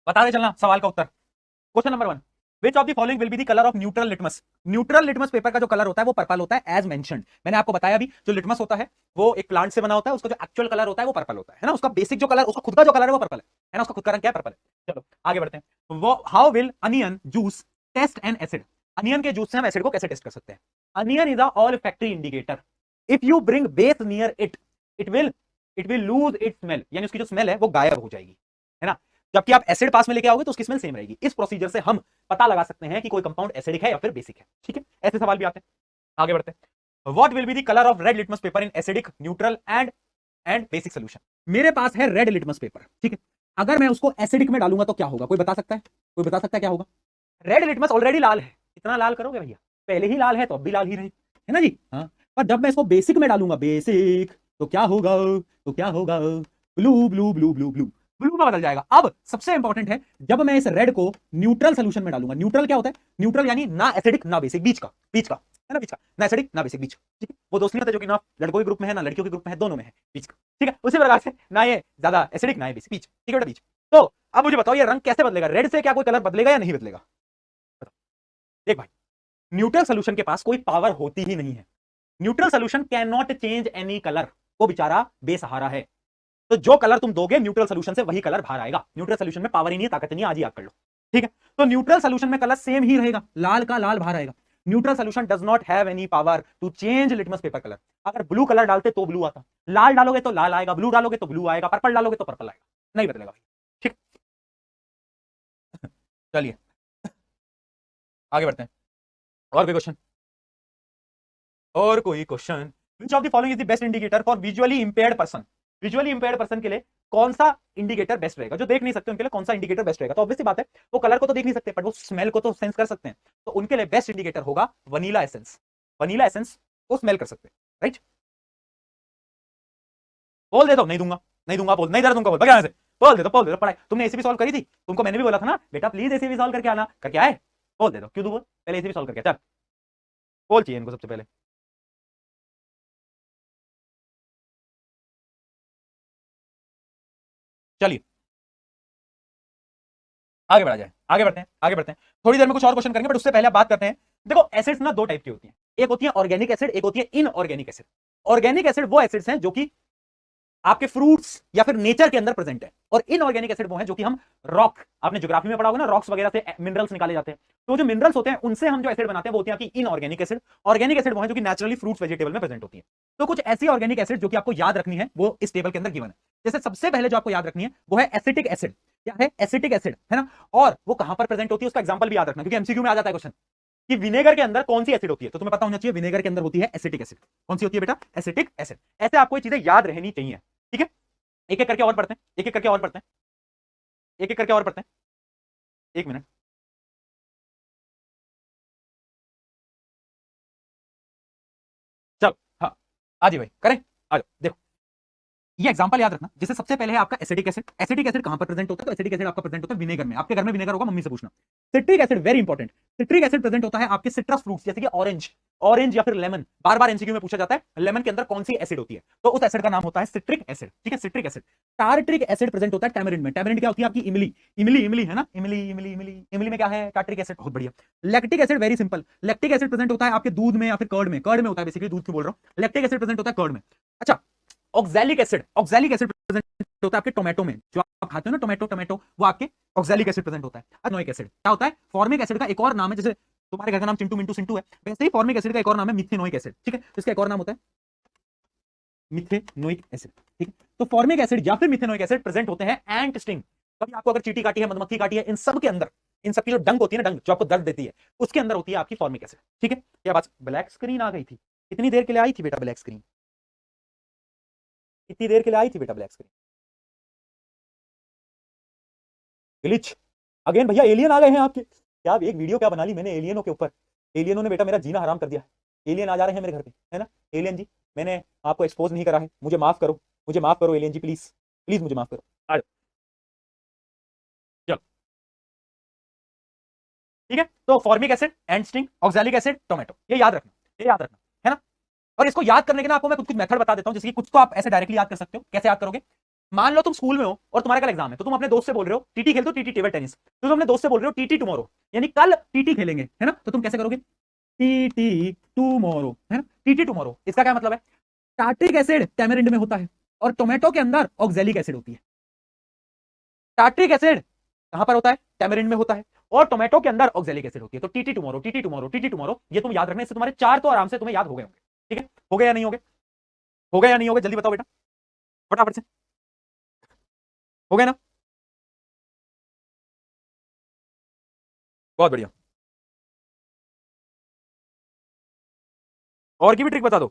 बता दे चलना सवाल का उत्तर। Question number 1, which of the following will be the colour of neutral litmus. Neutral litmus paper का जो कलर होता है वो पर्पल होता है, एज मेंशन्ड। मैंने आपको बताया अभी, जो लिटमस होता है वो एक प्लांट से बना होता है, उसका जो एक्चुअल कलर होता है वो पर्पल होता है ना। उसका बेसिक जो कलर, उसका खुद का जो कलर है वो पर्पल है ना, उसका खुद का रंग क्या है? पर्पल है। चलो आगे बढ़ते हैं। वो how will onion juice test an acid. Onion के जूस से हम एसिड को कैसे टेस्ट कर सकते हैं? Onion is a olfactory indicator. If you bring base near it, it will lose its smell. यानी उसकी जो स्मेल है वो गायब हो जाएगी, है ना। जबकि आप एसिड पास में लेके आओगे तो उसकी स्मेल सेम रहेगी। इस प्रोसीजर से हम पता लगा सकते हैं कि कोई कंपाउंड एसिडिक है या फिर बेसिक है। ठीक है, ऐसे सवाल भी आते हैं। आगे बढ़ते हैं। What will be the colour of red litmus paper in acidic, neutral and basic solution. मेरे पास है रेड लिटमस पेपर, ठीक है। अगर मैं उसको एसिडिक में डालूंगा तो क्या होगा? कोई बता सकता है? कोई बता सकता है क्या होगा? रेड लिटमस ऑलरेडी लाल है, इतना लाल करोगे भैया? पहले ही लाल है तो अब भी लाल ही रहे, है ना जी। हाँ, पर जब मैं इसको बेसिक में डालूंगा, बेसिक, तो क्या होगा? तो क्या होगा? Blue blue blue blue blue, blue में बदल जाएगा। अब सबसे इंपॉर्टेंट है, जब मैं इस रेड को न्यूट्रल सोल्यूशन में डालूंगा, न्यूट्रल क्या होता है? न्यूट्रल यानी ना एसिडिक ना बेसिक, बीच का, बीच का, है ना, बीच का, ना एसिडिक ना बेसिक, बीच। ठीक है, वो दोस्त नहीं होता जो कि ना लड़कों के ग्रुप में है ना लड़कियों के ग्रुप में है, दोनों में है, बीच का। ठीक है, उसी प्रकार से ना ये ज्यादा एसिडिक ना ये बेसिक, बीच। ठीक है बेटा, बीच। तो अब मुझे बताओ ये रंग कैसे बदलेगा? रेड से क्या कोई कलर बदलेगा या नहीं बदलेगा? बताओ। देख भाई, न्यूट्रल सोल्यूशन के पास कोई पावर होती ही नहीं है। Neutral solution can not change any colour, वो बेचारा बेसहारा है। तो जो कलर तुम दोगे न्यूट्रल सोल्यूशन से वही कलर बाहर आएगा। न्यूट्रल सोल्यूशन में पावर ही नहीं है, ताकत नहीं है, आज ही याद कर लो, ठीक है। तो न्यूट्रल सोल्यूशन में कलर सेम ही रहेगा, लाल का लाल बाहर आएगा। Neutral solution does not have any power to change litmus paper colour. अगर ब्लू कलर डालते तो ब्लू आता, लाल डालोगे तो लाल आएगा, ब्लू डालोगे तो ब्लू आएगा, पर्पल डालोगे तो पर्पल आएगा, नहीं बदलेगा भाई, ठीक। चलिए आगे बढ़ते हैं। और कोई क्वेश्चन? और कोई question? Which of the following is the best indicator for visually impaired person? Visually impaired person के लिए कौन सा इंडिकेटर बेस्ट रहेगा? जो देख नहीं सकते उनके लिए कौन सा इंडिकेटर बेस्ट रहेगा? तो ऑब्वियस सी बात है, वो कलर को तो देख नहीं सकते, बट वो स्मेल को तो सेंस कर सकते हैं। तो उनके लिए बेस्ट इंडिकेटर होगा वनीला एसेंस। वनीला एसेंस को स्मेल कर सकते हैं, राइट? बोल दे दो, नहीं दूंगा, नहीं दूंगा, बोल नहीं दे दूंगा, बोल बगैर से बोल दे दो, बोल दे दो। पढ़ाई तुमने एसीबी सॉल्व करी थी, तुमको मैंने भी बोला था ना बेटा प्लीज एसीबी सॉल्व करके आना, करके आए? बोल दे दो, क्यों दू? बोल पहले एसीबी सॉल्व करके चल, बोल चाहिए इनको सबसे पहले। चलिए आगे बढ़ा जाए, आगे बढ़ते हैं, आगे बढ़ते हैं। थोड़ी देर में कुछ और क्वेश्चन करेंगे, बट उससे पहले आप बात करते हैं। देखो एसिड्स ना दो टाइप की होती हैं, एक होती है ऑर्गेनिक एसिड, एक होती है इनऑर्गेनिक एसिड। ऑर्गेनिक एसिड वो एसिड्स हैं जो कि आपके फ्रूट्स या फिर नेचर के अंदर प्रेजेंट है, और इनऑर्गेनिक एसिड वो है जो कि हम रॉक, आपने ज्योग्राफी में पढ़ा होगा ना, रॉक्स वगैरह से मिनरल्स निकाले जाते हैं। तो जो मिनरल्स होते हैं उनसे हम जो एसिड बनाते हैं वो होती है आपकी इनऑर्गेनिक एसिड। ऑर्गेनिक एसिड वो है जो कि नेचुरली फ्रूट्स वेजिटेबल में प्रेजेंट होती है। तो कुछ ऐसी ऑर्गेनिक एसिड जो कि आपको याद रखनी है वो इस टेबल के अंदर गिवन है। जैसे सबसे पहले जो आपको याद रखनी है वो है एसिटिक एसिड। क्या है? एसिटिक एसिड, है ना। और वो कहां पर प्रेजेंट होती है उसका एग्जांपल भी याद रखना, क्योंकि एमसीक्यू में आ जाता है क्वेश्चन कि विनेगर के अंदर कौन सी एसिड होती है, तो तुम्हें पता होना चाहिए विनेगर के अंदर होती है एसिटिक एसिड। कौन सी होती है बेटा? Acetic acid. ऐसे आपको ये चीजें याद रहनी चाहिए, ठीक है। एक एक करके और पढ़ते हैं, एक एक करके और पढ़ते हैं, एक एक करके और पढ़ते हैं। एक मिनट, चलो हाँ आ जाइए भाई, करें, आ जाओ। देखो ये एग्जांपल याद रखना। जैसे सबसे पहले है आपका एसिडिक एसिड। एसिडिक एसिड कहां पर प्रेजेंट होता है? तो एसिडिक एसिड आपका प्रेजेंट होता है विनेगर में। आपके घर में विनेगर होगा, मम्मी से पूछना। Citric acid very important. Citric acid present होता है आपके सिट्रस फ्रूट्स, जैसे कि ऑरेंज, ऑरेंज या फिर लेमन। बार बार एमसीक्यू में पूछा जाता है लेमन के अंदर कौन सी एसिड होती है, तो उस एसिड का नाम होता है सिट्रिक एसिड, ठीक है, citric acid. Tartaric acid present होता है टैमरिंड में। टैमरिंड क्या होती है? आपकी इमली, इमली, इमली है ना, इमली, इमली, इमली, इमली में क्या है? टार्ट्रिक एसिड, बहुत बढ़िया। Lactic acid very simple. Lactic acid present होता है आपके दूध में या फिर कर्ड में। कर्ड में होता है बेसिकली, दूध क्यों बोल रहा हूं, लैक्टिक एसिड प्रेजेंट होता है कर्ड में। अच्छा, oxalic acid, oxalic acid present होता है आपके टोमेटो में, जो आप खाते हो ना टोमेटो, टोमेटो वो आपके ऑक्सैलिक एसिड प्रेजेंट होता है। एनोइक एसिड क्या होता है? फॉर्मिक एसिड का एक और नाम है, जैसे तुम्हारे घर का नाम चिंटू मिंटू सिंटू है, वैसे ही फॉर्मिक एसिड का एक और नाम है मिथेनोइक एसिड, ठीक है। तो इसका एक और नाम होता है मिथेनोइक एसिड, ठीक है। तो फॉर्मिक एसिड या फिर मिथेनोइक एसिड प्रेजेंट होते हैं एंट स्टिंग। कभी आपको अगर चींटी काटी है, मधुमक्खी काटी है, इन सब के अंदर, इन सब की जो डंक होती है ना, डंक जो आपको दर्द देती है, उसके अंदर होती है आपकी फॉर्मिक एसिड, ठीक है। क्या बात? ब्लैक स्क्रीन आ गई थी, कितनी देर के लिए आई थी बेटा ब्लैक स्क्रीन? कितनी देर के लिए आई थी बेटा ब्लैक स्क्रीन? ग्लिच अगेन भैया, एलियन आ गए हैं आपके। क्या एक वीडियो क्या बना ली मैंने एलियनों के ऊपर। एलियनों ने बेटा मेरा जीना हराम कर दिया। एलियन आ जा रहे हैं मेरे घर पे, है ना। एलियन जी मैंने आपको एक्सपोज नहीं करा है, मुझे माफ करो, मुझे माफ करो एलियन जी, प्लीज प्लीज मुझे माफ करो। आ जाओ, चलो ठीक है। तो फॉर्मिक एसिड, एंट स्टिंग, ऑक्सैलिक एसिड, टोमेटो, ये याद रखना, ये याद रखना, है ना। और इसको याद करने के ना आपको मैं कुछ कुछ मेथड बता देता हूं, जैसे कि कुछ तो आप ऐसे डायरेक्टली याद कर सकते हो। कैसे याद करोगे? मान लो तुम स्कूल में हो और तुम्हारा कल एग्जाम है, तो तुम अपने दोस्त से बोल रहे हो टीटी खेल दो, टीटी टेबल टेनिस। तो तुम अपने दोस्त से बोल रहे हो टीटी टुमारो, यानी कल टीटी खेलेंगे, है ना। तो तुम कैसे करोगे? टीटी टुमारो, है ना, टीटी टुमारो। इसका क्या मतलब है? टार्ट्रिक एसिड टैमरिंड में होता है और टोमेटो के अंदर ऑक्सैलिक एसिड होती है। टार्ट्रिक एसिड कहां पर होता है? टैमरिंड में होता है, और टोमेटो के अंदर ऑक्सैलिक एसिड होती है। तो TT tomorrow, TT tomorrow, TT tomorrow, ये तुम याद रखना। इससे तुम्हारे चार तो आराम से तुम्हें याद हो गए होंगे, ठीक है। हो गए या नहीं हो गए? हो गए या नहीं हो गए? जल्दी बताओ बेटा, फटाफट से। हो गए ना? बहुत बढ़िया। और की भी ट्रिक बता दो।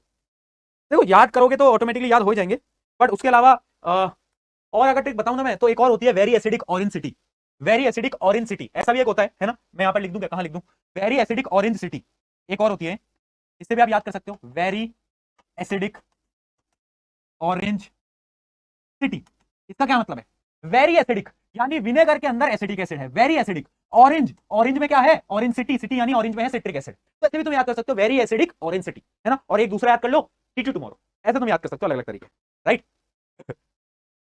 देखो याद करोगे तो ऑटोमेटिकली याद हो जाएंगे, बट उसके अलावा और अगर ट्रिक बताऊं ना मैं, तो एक और होती है very acidic orange city. Very acidic orange city, ऐसा भी एक होता है ना। मैं यहां पर लिख दूं, कहां लिख दूं? वेरी एसिडिक ऑरेंज सिटी एक और होती है, इससे भी आप याद कर सकते हो। वेरी एसिडिक ऑरेंज सिटी, इसका क्या मतलब है? वेरी एसिडिक यानी विनेगर के अंदर एसिडिक एसिड है, वेरी एसिडिक। ऑरेंज, ऑरेंज में क्या है? ऑरेंज सिटी, सिटी यानी ऑरेंज में है सिट्रिक एसिड। तो ऐसे भी तुम याद कर सकते हो, वेरी एसिडिक ऑरेंज सिटी, है ना। और एक दूसरा याद कर लो, टीटी टुमारो। ऐसे तुम याद कर सकते हो अलग अलग तरीके, राइट।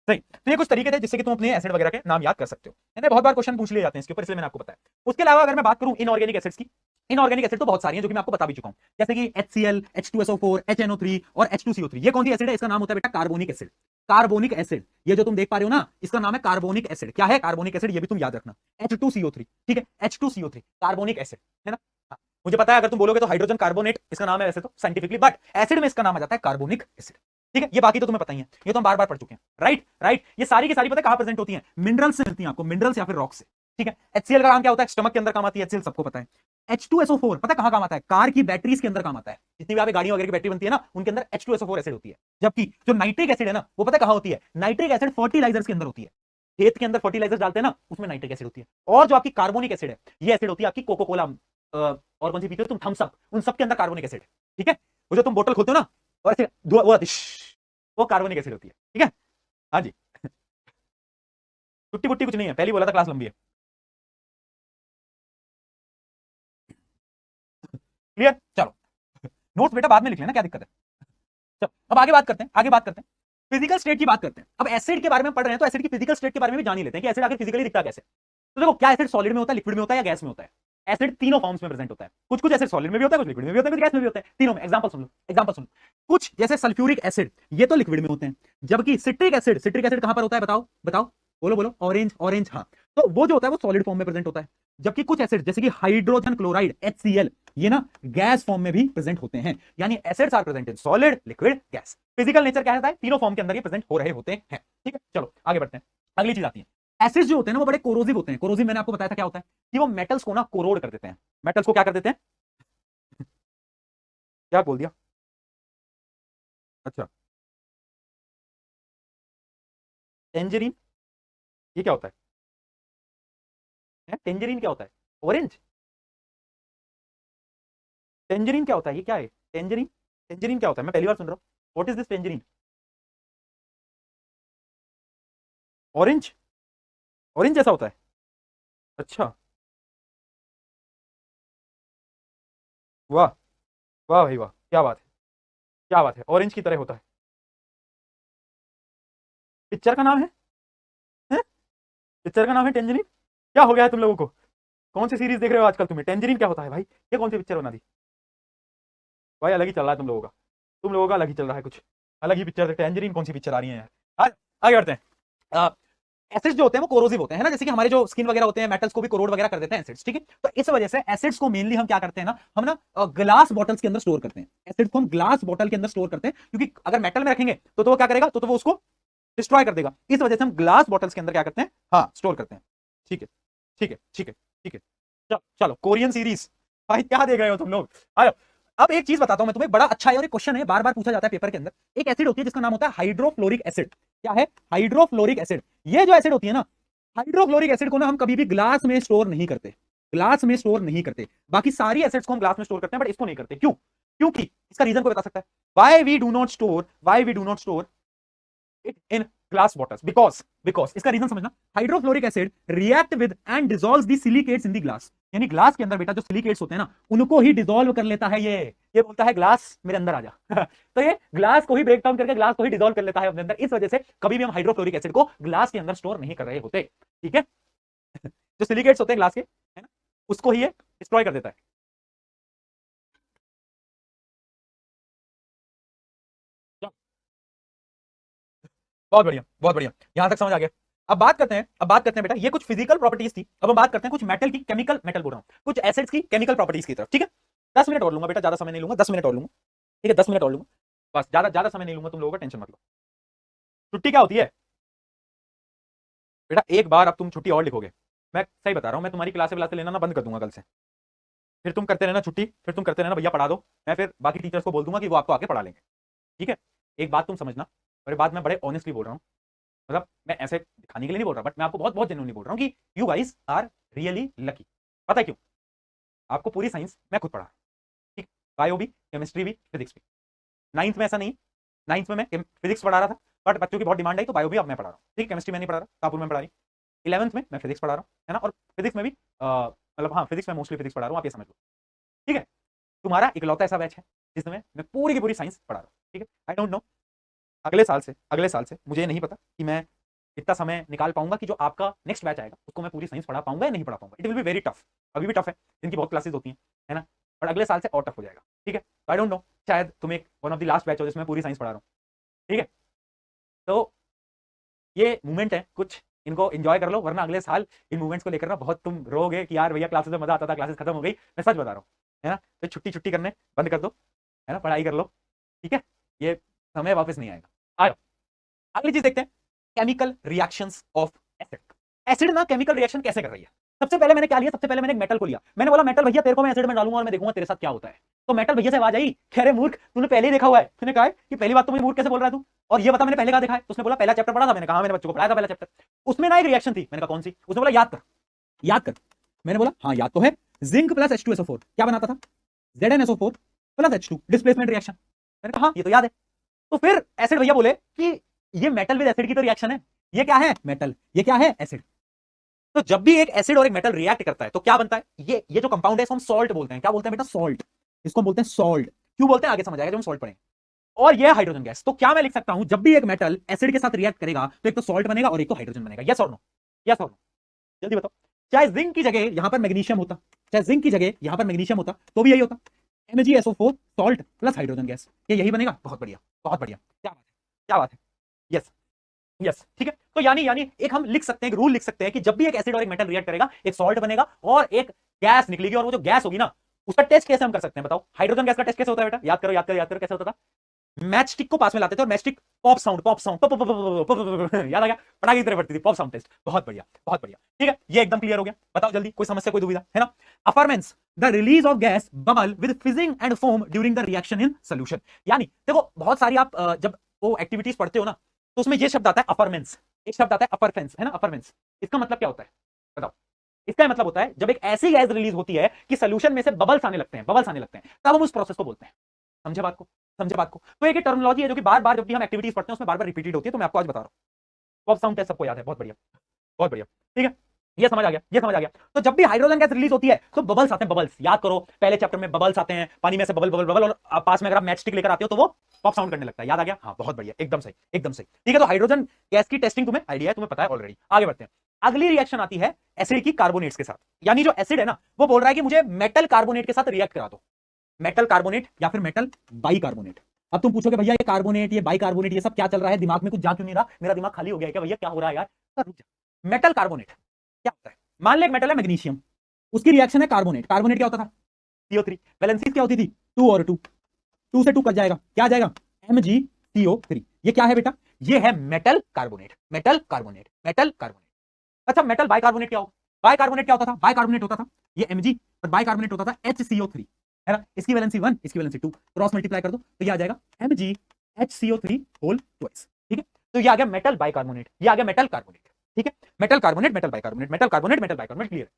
सही। तो ये कुछ तरीके थे जिससे कि तुम अपने एसिड वगैरह के नाम याद कर सकते हो। मैंने बहुत बार क्वेश्चन पूछ लिए जाते हैं इसके ऊपर, इसलिए मैंने आपको बताया। उसके अलावा अगर मैं बात करूं इनऑर्गेनिक एसिड्स की, इनऑर्गेनिक एसिड तो बहुत सारी हैं जो कि मैं आपको बता भी चुका हूं, जैसे कि HCl, H2SO4, HNO3 और H2CO3। ये कौन सी एसिड है? इसका नाम होता है बेटा कार्बोनिक एसिड। कार्बोनिक एसिड, ये जो तुम देख पा रहे हो ना, इसका नाम है कार्बोनिक एसिड। क्या है कार्बोनिक एसिड? ये भी तुम याद रखना, H2CO3। ठीक है, H2CO3 कार्बोनिक एसिड है ना। हाँ, मुझे पता है अगर तुम बोलोगे तो हाइड्रोजन कार्बोनेट इसका नाम है वैसे तो साइंटिफिकली, बट एसिड में इसका नाम आ जाता है कार्बोनिक एसिड। ठीक है, ये बाकी तो तुम्हें पता ही है, ये तो हम बार बार पढ़ चुके हैं। राइट राइट, ये सारी की सारी पता है कहां प्रेजेंट होती है? मिनरल से मिलती है आपको, मिनरल्स या फिर रॉक से। ठीक है, HCl का काम क्या होता है? स्टमक के अंदर काम आती है HCl, सबको पता है। H2SO4 पता है कहां काम आता है? कार की बैटरीज के अंदर काम आता है। जितनी भी आप गाड़ियों वगैरह की बैटरी बनती है ना, उनके अंदर H2SO4 एसिड होती है। जबकि जो नाइट्रिक एसिड है ना, वो पता है कहां होती है? नाइट्रिक एसिड फर्टिलाइजर्स के अंदर होती है। खेत के अंदर फर्टिलाइजर्स डालते हैं ना, उसमें नाइट्रिक एसिड होती है। और जो आपकी कार्बोनिक एसिड है, ये एसिड होती है आपकी कोको कोला और कौन सी पीते हो तुम? थम्स अप, उन सब के अंदर कार्बोनिक एसिड। ठीक है, वो जो तुम बोतल खोलते हो ना और ऐसे वो कार्बोनिक एसिड होती है। ठीक है, हाँ जी। छुट्टी बुट्टी कुछ नहीं है, पहली बोला था क्लास लंबी है। क्लियर? चलो, नोट्स बेटा बाद में लिख लेना, क्या दिक्कत है। चलो अब आगे बात करते हैं, आगे बात करते हैं, फिजिकल स्टेट की बात करते हैं। अब एसिड के बारे में पढ़ रहे हैं तो एसिड की फिजिकल स्टेट के बारे में भी जान ही लेते हैं कि एसिड आखिर फिजिकली दिखता कैसे। तो देखो, क्या एसिड सॉलिड में होता है, लिक्विड में होता है या गैस में होता है? एसिड तीनों फॉर्म्स में प्रेजेंट होता है। कुछ कुछ एसिड सॉलिड में भी होता है, कुछ लिक्विड में भी होता है, कुछ गैस में भी होता है, तीनों में। एग्जांपल सुन लो, एग्जांपल सुन लो। कुछ जैसे सल्फ्यूरिक एसिड, ये तो लिक्विड में होते हैं, जबकि सिट्रिक एसिड, सिट्रिक एसिड कहां पर होता है? बताओ बताओ, बोलो बोलो। ऑरेंज, ऑरेंज, हाँ। तो वो जो होता है वो सॉलिड फॉर्म में प्रेजेंट होता है। जबकि कुछ एसिड जैसे कि हाइड्रोजन क्लोराइड HCl, ये ना गैस फॉर्म में भी प्रेजेंट होते हैं। यानी acids are present in solid, liquid, gas. Physical nature क्या है? तीनों फॉर्म के अंदर ये प्रेजेंट हो रहे होते हैं। ठीक है, चलो आगे बढ़ते हैं। अगली चीज आती है, एसिड्स जो होते हैं ना वो बड़े कोरोसिव होते हैं। कोरोसिव मैंने आपको बताया था क्या होता है, कि वो मेटल्स को ना कोरोड कर देते हैं। मेटल्स को क्या कर देते हैं? क्या बोल दिया? अच्छा, टेंजरीन, ये क्या होता है? टेंजरीन क्या होता है? ऑरेंज? टेंजरीन क्या होता है? ये क्या है टेंजरीन? टेंजरीन क्या होता है? मैं पहली बार सुन रहा हूँ। What is this tangerine? Orange? Orange जैसा होता है? अच्छा, वाह, वाह भाई वाह, क्या बात है, क्या बात है, ऑरेंज की तरह होता है। पिक्चर का नाम है? पिक्चर का नाम है टेंजरीन? क्या हो गया है तुम लोगों को? कौन सी सीरीज देख रहे हो आजकल? तुम्हें टेंजरीन क्या होता है भाई? ये कौन सी पिक्चर बना दी भाई? अलग ही चल रहा है तुम लोगों का, तुम लोगों का अलग ही चल रहा है, कुछ अलग ही पिक्चर। टेंजरीन कौन सी पिक्चर आ रही है यार। आगे बढ़ते हैं। एसिड्स जो होते हैं वो कोरोसिव होते हैं, है ना। जैसे कि हमारे जो स्किन वगैरह होते हैं, मेटल्स को भी कोरोड वगैरह कर देते हैं एसिड्स। ठीक है, तो इस वजह से एसिड्स को मेनली हम क्या करते हैं ना, हम ना ग्लास बॉटल्स के अंदर स्टोर करते हैं। एसिड्स को हम ग्लास बॉटल के अंदर स्टोर करते हैं, क्योंकि अगर मेटल में रखेंगे तो वो क्या करेगा, तो वो उसको डिस्ट्रॉय कर देगा। इस वजह से हम ग्लास बॉटल्स के अंदर क्या करते हैं, हाँ, स्टोर करते हैं। ठीक है, ठीक है, ठीक है, ठीक है। चलो चलो, कोरियन सीरीज भाई क्या देख रहे हो तुम लोग? आयो, अब एक चीज बताता हूं मैं तुम्हें, बड़ा अच्छा है और एक क्वेश्चन है, बार बार पूछा जाता है पेपर के अंदर। एक एसिड होती है जिसका नाम होता है हाइड्रोफ्लोरिक एसिड। क्या है? Hydrofluoric acid. ये जो एसिड होती है ना, हाइड्रोफ्लोरिक एसिड को ना हम कभी भी ग्लास में स्टोर नहीं करते, ग्लास में स्टोर नहीं करते। बाकी सारी एसिड्स को हम ग्लास में स्टोर करते हैं, बट इसको नहीं करते। क्यों? क्योंकि इसका रीजन को बता सकता है, why we do not store it in glass bottles? Because इसका रीजन समझना, hydrofluoric acid react with and dissolves the silicates in the glass. यानी ग्लास के अंदर बेटा जो सिलिकेट्स होते हैं ना, उनको ही डिसॉल्व कर लेता है ये बोलता है ग्लास मेरे अंदर आ जा। तो ये ग्लास को ही ब्रेक डाउन करके ग्लास को ही डिसॉल्व कर लेता है अपने अंदर। इस वजह से कभी भी हम हाइड्रोफ्लोरिक एसिड को ग्लास के अंदर स्टोर नहीं कर रहे होते। ठीक है, जो सिलिकेट्स होते हैं ग्लास के, है ना, उसको ही ये डिस्ट्रॉय कर देता है। बहुत बढ़िया, बहुत बढ़िया, यहां तक समझ आ गया। अब बात करते हैं बेटा, ये कुछ फिजिकल प्रॉपर्टीज थी। अब हम बात करते हैं कुछ मेटल की केमिकल, मेटल बोल रहा हूं, कुछ एसिड्स की केमिकल प्रॉपर्टीज की तरफ। ठीक है, 10 मिनट और लूंगा बेटा, ज्यादा समय नहीं लूंगा, 10 मिनट और लूंगा। ठीक है, 10 मिनट और लूंगा बस, ज्यादा ज्यादा समय नहीं लूंगा तुम लोगों का, टेंशन मत लो। छुट्टी क्या होती है बेटा? एक बार अब तुम छुट्टी और लिखोगे, मैं सही बता रहा हूं, मैं तुम्हारी क्लासे लेना ना बंद कर दूंगा कल से। फिर तुम करते रहना छुट्टी, फिर तुम करते रहना भैया पढ़ा दो। मैं फिर बाकी टीचर्स को बोल दूंगा कि वो आपको आके पढ़ा लेंगे। ठीक है, एक बात तुम समझना, और ये बात मैं बड़े ऑनेस्टली बोल रहा हूँ, मतलब मैं ऐसे दिखाने के लिए नहीं बोल रहा, बट मैं आपको बहुत बहुत जेन्युइनली बोल रहा हूँ कि you guys are really lucky. पता है क्यों? आपको पूरी साइंस मैं खुद पढ़ा, ठीक, बायो भी, केमिस्ट्री भी, फिजिक्स भी। नाइन्थ में ऐसा नहीं, नाइन्थ में मैं फिजिक्स पढ़ा रहा था, बट बच्चों की बहुत डिमांड आई तो बायो भी अब मैं पढ़ा रहा हूँ। ठीक, केमिस्ट्री में नहीं पढ़ा रहा, कापुर में पढ़ा रही। 11th में मैं फिजिक्स पढ़ा रहा हूँ, है ना, और फिजिक्स में भी मतलब हाँ, फिजिक्स में मोस्टली फिजिक्स पढ़ा रहा हूँ, आप ये समझ लो। ठीक है, तुम्हारा इकलौता ऐसा बैच है जिसमें मैं पूरी की पूरी साइंस पढ़ा रहा हूँ। ठीक है, आई डोंट नो, अगले साल से मुझे नहीं पता कि मैं इतना समय निकाल पाऊंगा कि जो आपका नेक्स्ट बैच आएगा उसको मैं पूरी साइंस पढ़ा पाऊंगा या नहीं पढ़ा पाऊंगा। It will be very tough, अभी भी टफ है, इनकी बहुत क्लासेस होती हैं, है ना, और अगले साल से और टफ हो जाएगा, ठीक है। आई डोंट नो, शायद तुम एक one of the last batch हो जिसमें पूरी साइंस पढ़ा रहा हूँ, ठीक है। तो ये मूवमेंट है कुछ, इनको एंजॉय कर लो, वरना अगले साल इन मूवमेंट्स को लेकर ना बहुत तुम रोगे कि यार भैया क्लासेस में मजा आता था, क्लासेस खत्म हो गई। मैं सच बता रहा हूँ, है ना, तो छुट्टी छुट्टी करने बंद कर दो, है ना, पढ़ाई कर लो, ठीक है, ये समय वापस नहीं आएगा। आयो, अगली चीज देखते हैं, chemical reactions of acid. Acid ना केमिकल रिएक्शन कैसे कर रही है। सबसे पहले मैंने क्या लिया, सबसे पहले मैंने एक मेटल को लिया, मैंने बोला मेटल भैया तेरे को मैं एसिड में डालूंगा और मैं देखूंगा तेरे साथ क्या होता है। तो मेटल भैया से आवाज आई, कह रहे मूर्ख तूने पहले ही देखा हुआ है। मैंने कहा कि पहली बात तो मुझे मूर्ख कैसे बोल रहा है तू, और ये बता मैंने पहले कहा देखा है। तो उसने बोला पहला चैप्टर पढ़ा था। मैंने कहा मैंने बच्चों को पढ़ाया था पहला चैप्टर, उसमें ना एक रिएक्शन थी। मैंने कहा कौन सी। उसने बोला याद कर, याद कर। मैंने बोला हाँ याद तो है, जिंक प्लस H2SO4 क्या बनाता था, ZnSO4 plus H2 displacement reaction. मैंने कहा हाँ ये तो याद है। तो फिर एसिड भैया बोले कि ये मेटल विद एसिड की तो रिएक्शन है, ये क्या है मेटल, ये क्या है एसिड। तो जब भी एक एसिड और एक मेटल रिएक्ट करता है तो क्या बनता है, ये जो कंपाउंड है इसको हम सॉल्ट बोलते हैं। क्या बोलते हैं बेटा, सॉल्ट, इसको बोलते हैं सॉल्ट। क्यों बोलते हैं आगे समझ आएगा जब हम सॉल्ट पढ़ेंगे। और ये हाइड्रोजन गैस, तो क्या मैं लिख सकता हूं जब भी एक मेटल एसिड के साथ रिएक्ट करेगा तो एक तो सॉल्ट बनेगा और एक तो हाइड्रोजन बनेगा। यस और नो, यस और नो, जल्दी बताओ। चाहे जिंक की जगह यहां पर मैग्नीशियम होता, चाहे जिंक की जगह यहां पर मैग्नीशियम होता तो भी यही होता, MgSO4 salt plus hydrogen gas, ये यही बनेगा। बहुत बढ़िया, बहुत बढ़िया, क्या बात है, क्या बात है। यस यस, ठीक है। तो यानी एक हम लिख सकते हैं, एक रूल लिख सकते हैं कि जब भी एक एसिड और एक मेटल रिएक्ट करेगा एक सॉल्ट बनेगा और एक गैस निकलेगी, और वो जो गैस होगी ना उसका टेस्ट कैसे हम कर सकते हैं बताओ। हाइड्रोजन गैस का टेस्ट कैसे होता है बेटा, याद करो याद करो याद करो, कैसे होता था। मैच स्टिक को पास में लाते थे और मैच स्टिक पॉप साउंड याद आ गया, पटाखे की तरह पड़ती थी, पॉप साउंड टेस्ट। बहुत बढ़िया, बहुत बढ़िया, ठीक है, ये एकदम क्लियर हो गया। बताओ जल्दी, कोई समस्या कोई दुविधा है ना। Effervescence, the release of gas bubble with fizzing and foam during the reaction in solution. यानी देखो बहुत सारी आप जब वो एक्टिविटीज पढ़ते हो ना तो उसमें ये शब्द आता है अफर्मेंस, एक शब्द आता है अफरफेंस, है ना, अफर्मेंस। इसका मतलब क्या होता है बताओ। इसका मतलब होता है जब एक ऐसी गैस रिलीज होती है कि सोल्यूशन में से बबल्स आने लगते हैं, बबल्स आने लगते हैं, तब हम उस प्रोसेस को बोलते हैं। समझे बात को, समझे बात को। तो एक टर्मिनोलॉजी है जो कि बार बार जब भी हम एक्टिविटीज पढ़ते हैं उसमें बार बार रिपीटेड होती है, तो मैं आपको आज बता रहा हूं। पॉप साउंड टेस्ट सबको याद है, बहुत बढ़िया, बहुत बढ़िया, ठीक है, ये समझ आ गया, ये समझ आ गया। तो जब भी हाइड्रोजन गैस रिलीज होती है तो बबल्स आते हैं, बबल्स याद करो, पहले चैप्टर में बबल्स आते हैं, पानी में से बबल बबल बबल, और पास में अगर आप मैच स्टिक लेकर आते हो तो वो पॉप साउंड करने लगता है। याद आ गया, हाँ बहुत बढ़िया, एकदम सही, एकदम सही, ठीक है। तो हाइड्रोजन गैस की टेस्टिंग तुम्हें आइडिया है, तुम्हें पता है ऑलरेडी। आगे बढ़ते हैं, अगली रिएक्शन आती है एसिड की कार्बोनेट्स के साथ। यानी जो एसिड है ना वो बोल रहा है कि मुझे मेटल कार्बोनेट के साथ रिएक्ट करा दो, मेटल कार्बोनेट या फिर मेटल बाइकार्बोनेट। अब तुम पूछोगे भैया ये कार्बोनेट ये बाइकार्बोनेट ये सब क्या चल रहा है, दिमाग में कुछ जा क्यों नहीं रहा, मेरा दिमाग खाली हो गया है क्या भैया, क्या हो रहा है यार। रुक जा, मेटल कार्बोनेट क्या होता है। मान ले एक मेटल है मैग्नीशियम, उसकी रिएक्शन है कार्बोनेट। कार्बोनेट क्या होता था, CO3। वैलेंसीज क्या होती थी, 2 और 2, 2 से 2 कट जाएगा, क्या आ जाएगा, MgCO3। ये क्या है बेटा, ये है metal carbonate, metal carbonate, metal carbonate. अच्छा मेटल बाइकार्बोनेट क्या होगा, बाइकार्बोनेट क्या होता था, बाइकार्बोनेट होता था ये Mg, और बाइकार्बोनेट होता था HCO3, है ना। इसकी वैलेंसी 1, इसकी वैलेंसी 2, क्रॉस मल्टीप्लाई कर दो तो ये आ जाएगा MgHCO3 होल ट्वाइस, ठीक है। तो ये आ गया मेटल बाइकार्बोनेट, ये आ गया मेटल कार्बोनेट, ठीक है। Metal carbonate, metal bicarbonate, metal carbonate, metal bicarbonate, clear.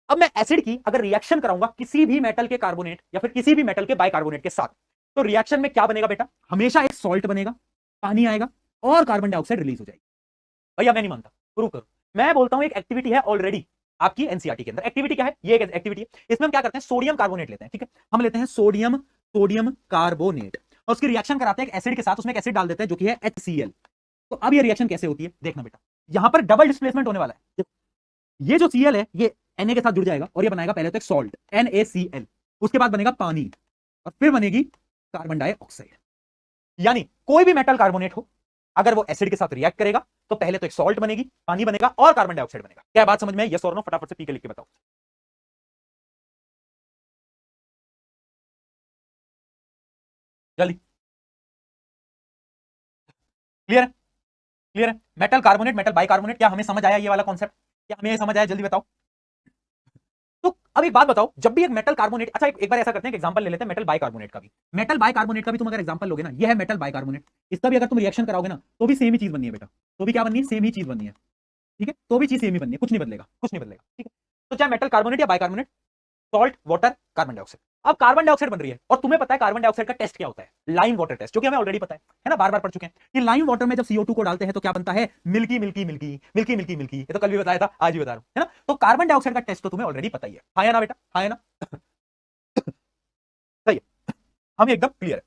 अब मैं एसिड की अगर रिएक्शन कराऊंगा किसी भी मेटल के कार्बोनेट या फिर किसी भी मेटल के बाइकार्बोनेट के साथ, तो रिएक्शन में क्या बनेगा बेटा, हमेशा एक सॉल्ट बनेगा, पानी आएगा और कार्बन डाइऑक्साइड रिलीज हो जाएगी। भैया मैं नहीं मानता, प्रूव करो। मैं बोलता हूं एक एक्टिविटी है ऑलरेडी आपकी एनसीईआरटी के अंदर। एक्टिविटी क्या है, ये एक एक्टिविटी है, इसमें हम क्या करते हैं, सोडियम कार्बोनेट लेते हैं, ठीक है। हम लेते हैं सोडियम, सोडियम कार्बोनेट, और उसकी रिएक्शन कराते हैं एक एसिड के साथ, उसमें एक एसिड डाल देते हैं जो कि है HCl। तो अब ये रिएक्शन कैसे होती है देखना बेटा, यहां पर डबल डिस्प्लेसमेंट होने वाला है। ये जो Cl है ये Na के साथ जुड़ जाएगा और ये बनाएगा पहले तो एक सॉल्ट NaCl, उसके बाद बनेगा पानी और फिर बनेगी कार्बन डाइऑक्साइड। यानी कोई भी मेटल कार्बोनेट हो अगर वो एसिड के साथ रिएक्ट करेगा तो पहले तो एक सॉल्ट बनेगी, पानी बनेगा और कार्बन डाइऑक्साइड बनेगा। क्या बात समझ में, यस और नो, फटाफट से पी के लिख के बताओ। जल्दी, क्लियर है, क्लियर है। मेटल कार्बोनेट, मेटल बाइकार्बोनेट, क्या हमें समझ आया ये वाला कॉन्सेप्ट, क्या हमें समझ आया, जल्दी बताओ। तो अब एक बात बताओ, जब भी एक मेटल कार्बोनेट, अच्छा एक बार ऐसा करते हैं कि एग्जांपल ले लेते हैं मेटल बाइकार्बोनेट का भी। मेटल बाइकार्बोनेट का भी तुम अगर एग्जांपल लोगे ना, ये है मेटल बाइकार्बोनेट, इसका भी अगर तुम रिएक्शन कराओगे ना तो भी सेम ही चीज बननी है बेटा, तो भी क्या बननी है, सेम ही चीज बननी है, ठीक है। तो भी चीज सेम ही बननी है, कुछ नहीं बदलेगा, कुछ नहीं बदलेगा, ठीक है। तो चाहे मेटल कार्बोनेट या bicarbonate, salt, water, carbon dioxide. अब कार्बन डाइऑक्साइड बन रही है और तुम्हें पता है कार्बन डाइऑक्साइड का टेस्ट क्या होता है, लाइम वाटर टेस्ट, जो कि हमें ऑलरेडी पता है ना, बार बार पढ़ चुके हैं कि लाइम वाटर में जब CO2 को डालते हैं तो क्या बनता है, milky milky milky milky milky milky. ये तो कल भी बताया था, आज भी बता रहा हूं, है ना। तो कार्बन डाइऑक्साइड का टेस्ट तो तुम्हें ऑलरेडी पता ही है, हाँ या ना बेटा, हाँ या ना सही है, हमें एकदम क्लियर है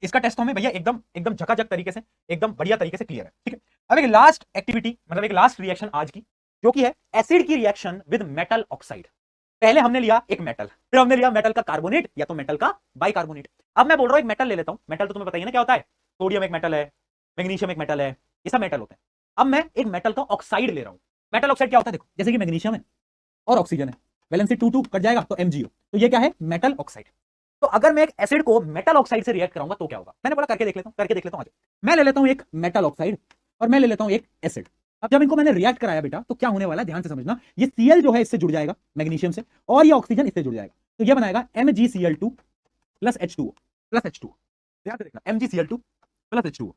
इसका टेस्ट, तो हमें भैया एकदम एकदम झकाझक तरीके से, एकदम बढ़िया तरीके से क्लियर है, ठीक है। अब एक लास्ट एक्टिविटी, मतलब एक लास्ट रिएक्शन आज की, जो कि है एसिड की रिएक्शन विद मेटल ऑक्साइड। पहले हमने लिया एक मेटल, फिर हमने लिया मेटल का कार्बोनेट या तो मेटल का बाइकार्बोनेट। अब मैं बोल रहा हूं एक मेटल ले लेता हूं। मेटल तो तुम्हें बताइए ना क्या होता है, सोडियम एक मेटल है, मैग्नीशियम एक मेटल है, ये सब मेटल होते हैं। अब मैं एक मेटल का ऑक्साइड ले रहा हूं। मेटल ऑक्साइड क्या होता है, देखो जैसे कि मैग्नीशियम है और ऑक्सीजन है, वैलेंसी 2 कट जाएगा तो MgO, तो ये क्या है, मेटल ऑक्साइड। तो अगर मैं एक एसिड को मेटल ऑक्साइड से रिएक्ट कराऊंगा तो क्या होगा, मैंने बोला करके देख लेता हूं, करके देख लेता हूं। मैं ले लेता हूं एक मेटल ऑक्साइड और मैं ले लेता हूं एक एसिड। अब जब इनको मैंने रिएक्ट कराया बेटा, तो क्या होने वाला है, ध्यान से समझना। ये Cl जो है इससे जुड़ जाएगा मैग्नीशियम से, और ये ऑक्सीजन इससे जुड़ जाएगा, तो ये बनाएगा MgCl2 plus H2O plus H2O। ध्यान से देखना, MgCl2 प्लस H2O।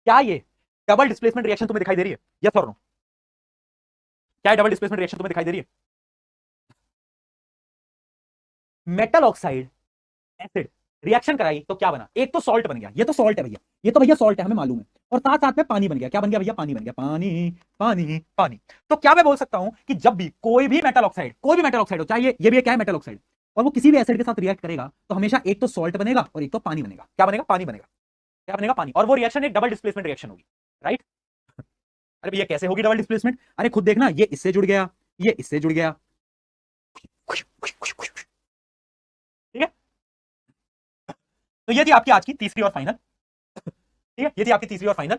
क्या ये डबल डिस्प्लेसमेंट रिएक्शन तुम्हें दिखाई दे रही है, यस और नो? क्या डबल डिस्प्लेसमेंट रिएक्शन तुम्हें दिखाई दे रही है? मेटल ऑक्साइड एसिड रिएक्शन कराई तो क्या बना, एक तो सॉल्ट बन गया, ये तो सॉल्ट है भैया, ये तो भैया सॉल्ट है, हमें मालूम है, और साथ साथ में पानी बन गया। क्या बन गया भैया, पानी बन गया, पानी पानी पानी। तो क्या मैं बोल सकता हूं कि जब भी कोई भी मेटल ऑक्साइड हो, चाहे ये भी क्या है मेटल ऑक्साइड, और वो किसी भी एसिड के साथ रिएक्ट करेगा तो हमेशा एक तो सॉल्ट बनेगा और एक तो पानी बनेगा। क्या बनेगा, पानी बनेगा। क्या बनेगा, पानी। और वो रिएक्शन एक डबल डिस्प्लेसमेंट रिएक्शन होगी, राइट? अरे भैया कैसे होगी डबल डिस्प्लेसमेंट, अरे खुद देखना, ये इससे जुड़ गया, ये इससे जुड़ गया, ठीक है? तो ये थी आपकी आज की तीसरी और फाइनल, ठीक है, ये थी आपकी तीसरी और फाइनल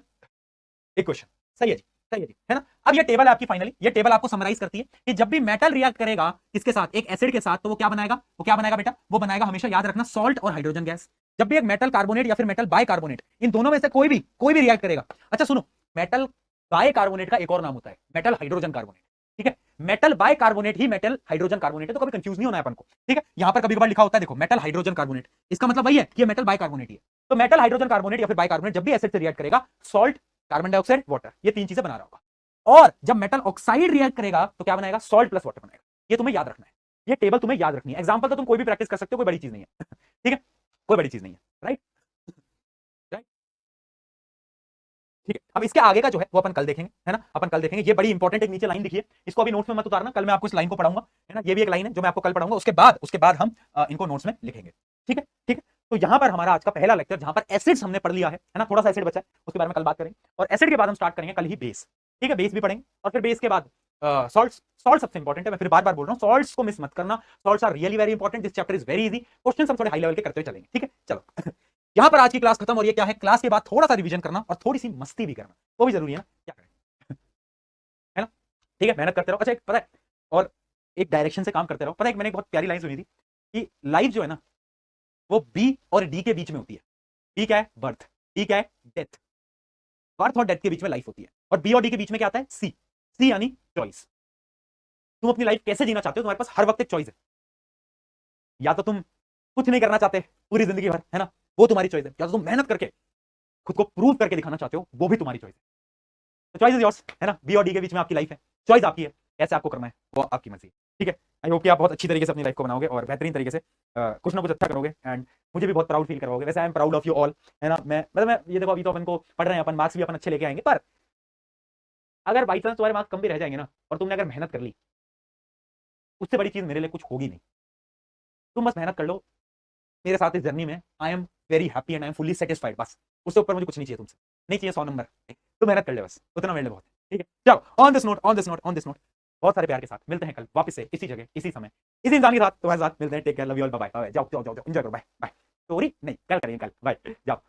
इक्वेशन। सही है जी, सही है जी, है ना? अब ये टेबल है आपकी फाइनली, ये टेबल आपको समराइज करती है कि जब भी मेटल रिएक्ट करेगा किसके साथ, एक एसिड के साथ, तो वो क्या बनाएगा, वो क्या बनाएगा बेटा, वो बनाएगा, हमेशा याद रखना, सॉल्ट और हाइड्रोजन गैस। जब भी एक मेटल कार्बोनेट या फिर मेटल बाइकार्बोनेट, इन दोनों में से कोई भी रिएक्ट करेगा। अच्छा सुनो, मेटल बाइकार्बोनेट का एक और नाम होता है मेटल हाइड्रोजन कार्बोनेट, ठीक है? मेटल बाइकार्बोनेट ही मेटल हाइड्रोजन कार्बोनेट है, तो कभी कंफ्यूज नहीं होना है अपन को, ठीक है? यहां पर कभी कभार लिखा होता है, देखो मेटल हाइड्रोजन कार्बोनेट, इसका मतलब वही है कि ये मेटल बाइकार्बोनेट ही है। तो मेटल हाइड्रोजन कार्बोनेट या फिर बाइकार्बोनेट जब भी एसिड से रिएक्ट करेगा, सॉल्ट, कार्बन डाइऑक्साइड, वाटर, ये तीन चीजें बना रहा होगा। और जब मेटल ऑक्साइड रिएक्ट करेगा तो क्या बनाएगा, सॉल्ट प्लस वाटर बनाएगा। ये तुम्हें याद रखना है, ये टेबल तुम्हें याद रखनी है। एग्जांपल तो तुम कोई भी प्रैक्टिस कर सकते हो, कोई बड़ी चीज नहीं है ठीक है, कोई बड़ी चीज नहीं है, राइट? राइट, ठीक है। अब इसके आगे का जो है वो अपन कल देखेंगे, है ना? अपन कल देखेंगे। ये बड़ी इंपॉर्टेंट एक नीचे लाइन लिखी है, इसको अभी नोट्स में मत उतारना, कल मैं आपको इस लाइन को पढ़ाऊंगा, है ना? ये भी एक लाइन है जो मैं आपको कल पढ़ाऊंगा, उसके बाद हम इनको नोट्स में लिखेंगे, ठीक है? ठीक है। तो यहां पर हमारा आज का पहला लेक्चर, जहां पर एसिड्स हमने पढ़ लिया है ना, थोड़ा सा एसिड बचा है, उसके बारे में कल बात करेंगे। और एसिड के बाद हम स्टार्ट करेंगे कल ही बेस, ठीक है? बेस भी पढ़ेंगे, और फिर बेस के बाद सॉल्ट्स। सॉल्ट सबसे इंपॉर्टेंट है, मैं फिर बार बार बोल रहा हूं, सॉल्ट्स को मिस मत करना। Salts are really very important, this chapter is very easy, questions हम थोड़े हाई लेवल के करते हुए चलेंगे, ठीक है? चलो यहां पर आज की क्लास खत्म। और ये क्या है, क्लास के बाद थोड़ा सा रिवीजन करना और थोड़ी सी मस्ती भी करना, वो भी जरूरी है ना, क्या करें है ना? ठीक है, मेहनत करते रहो। अच्छा एक पता है, और एक डायरेक्शन से काम करते रहो। पता है, मैंने एक बहुत प्यारी लाइन सुनी थी कि लाइफ जो है ना, वो बी और डी के बीच में होती है। बी क्या है, बर्थ, डी क्या है, डेथ। बर्थ और डेथ के बीच में लाइफ होती है, और बी और डी के बीच में क्या आता है, सी। सी यानी चॉइस। तुम अपनी लाइफ कैसे जीना चाहते हो, तुम्हारे पास हर वक्त एक चॉइस है। या तो तुम कुछ नहीं करना चाहते पूरी जिंदगी भर, है ना, वो तुम्हारी चॉइस है, या तो तुम मेहनत करके खुद को प्रूव करके दिखाना चाहते हो, वो भी तुम्हारी चॉइस है। तो चॉइस इज योर्स, है ना? बी और डी के बीच में आपकी लाइफ है, चॉइस आपकी है, कैसे आपको करना है वो आपकी मर्जी है, ठीक है? आई होप कि आप बहुत अच्छी तरीके से अपनी लाइफ को बनाओगे और बेहतरीन तरीके से कुछ ना कुछ अच्छा करोगे, एंड मुझे भी बहुत प्राउड फील करवाओगे। वैसे I am proud of you all, है ना? मैं ये देखो, अभी तो अपन को पढ़ रहे हैं, अपन मार्क्स भी अपन अच्छे लेके आएंगे, पर अगर बाई चांस तुम्हारे मार्क्स कम भी रह जाएंगे ना, और तुमने अगर मेहनत कर ली, उससे बड़ी चीज मेरे लिए कुछ होगी नहीं। तुम बस मेहनत कर लो मेरे साथ इस जर्नी में, I am very happy and I am fully satisfied. बस उससे ऊपर मुझे कुछ नहीं चाहिए तुमसे, नहीं चाहिए 100 नंबर, तो मेहनत कर ले बस, उतना मेरे लिए बहुत है, ठीक है? चलो on this note, on this note, on this note, बहुत सारे प्यार के साथ मिलते हैं कल वापस से इसी जगह, इसी समय, इसी इंसान के साथ, तुम्हारे साथ मिलते हैं। Take care, love you all, bye bye, जाओ जाओ जाओ, एंजॉय करो, बाय बाय। स्टोरी नहीं, कल करेंगे, कल, बाय, जाओ।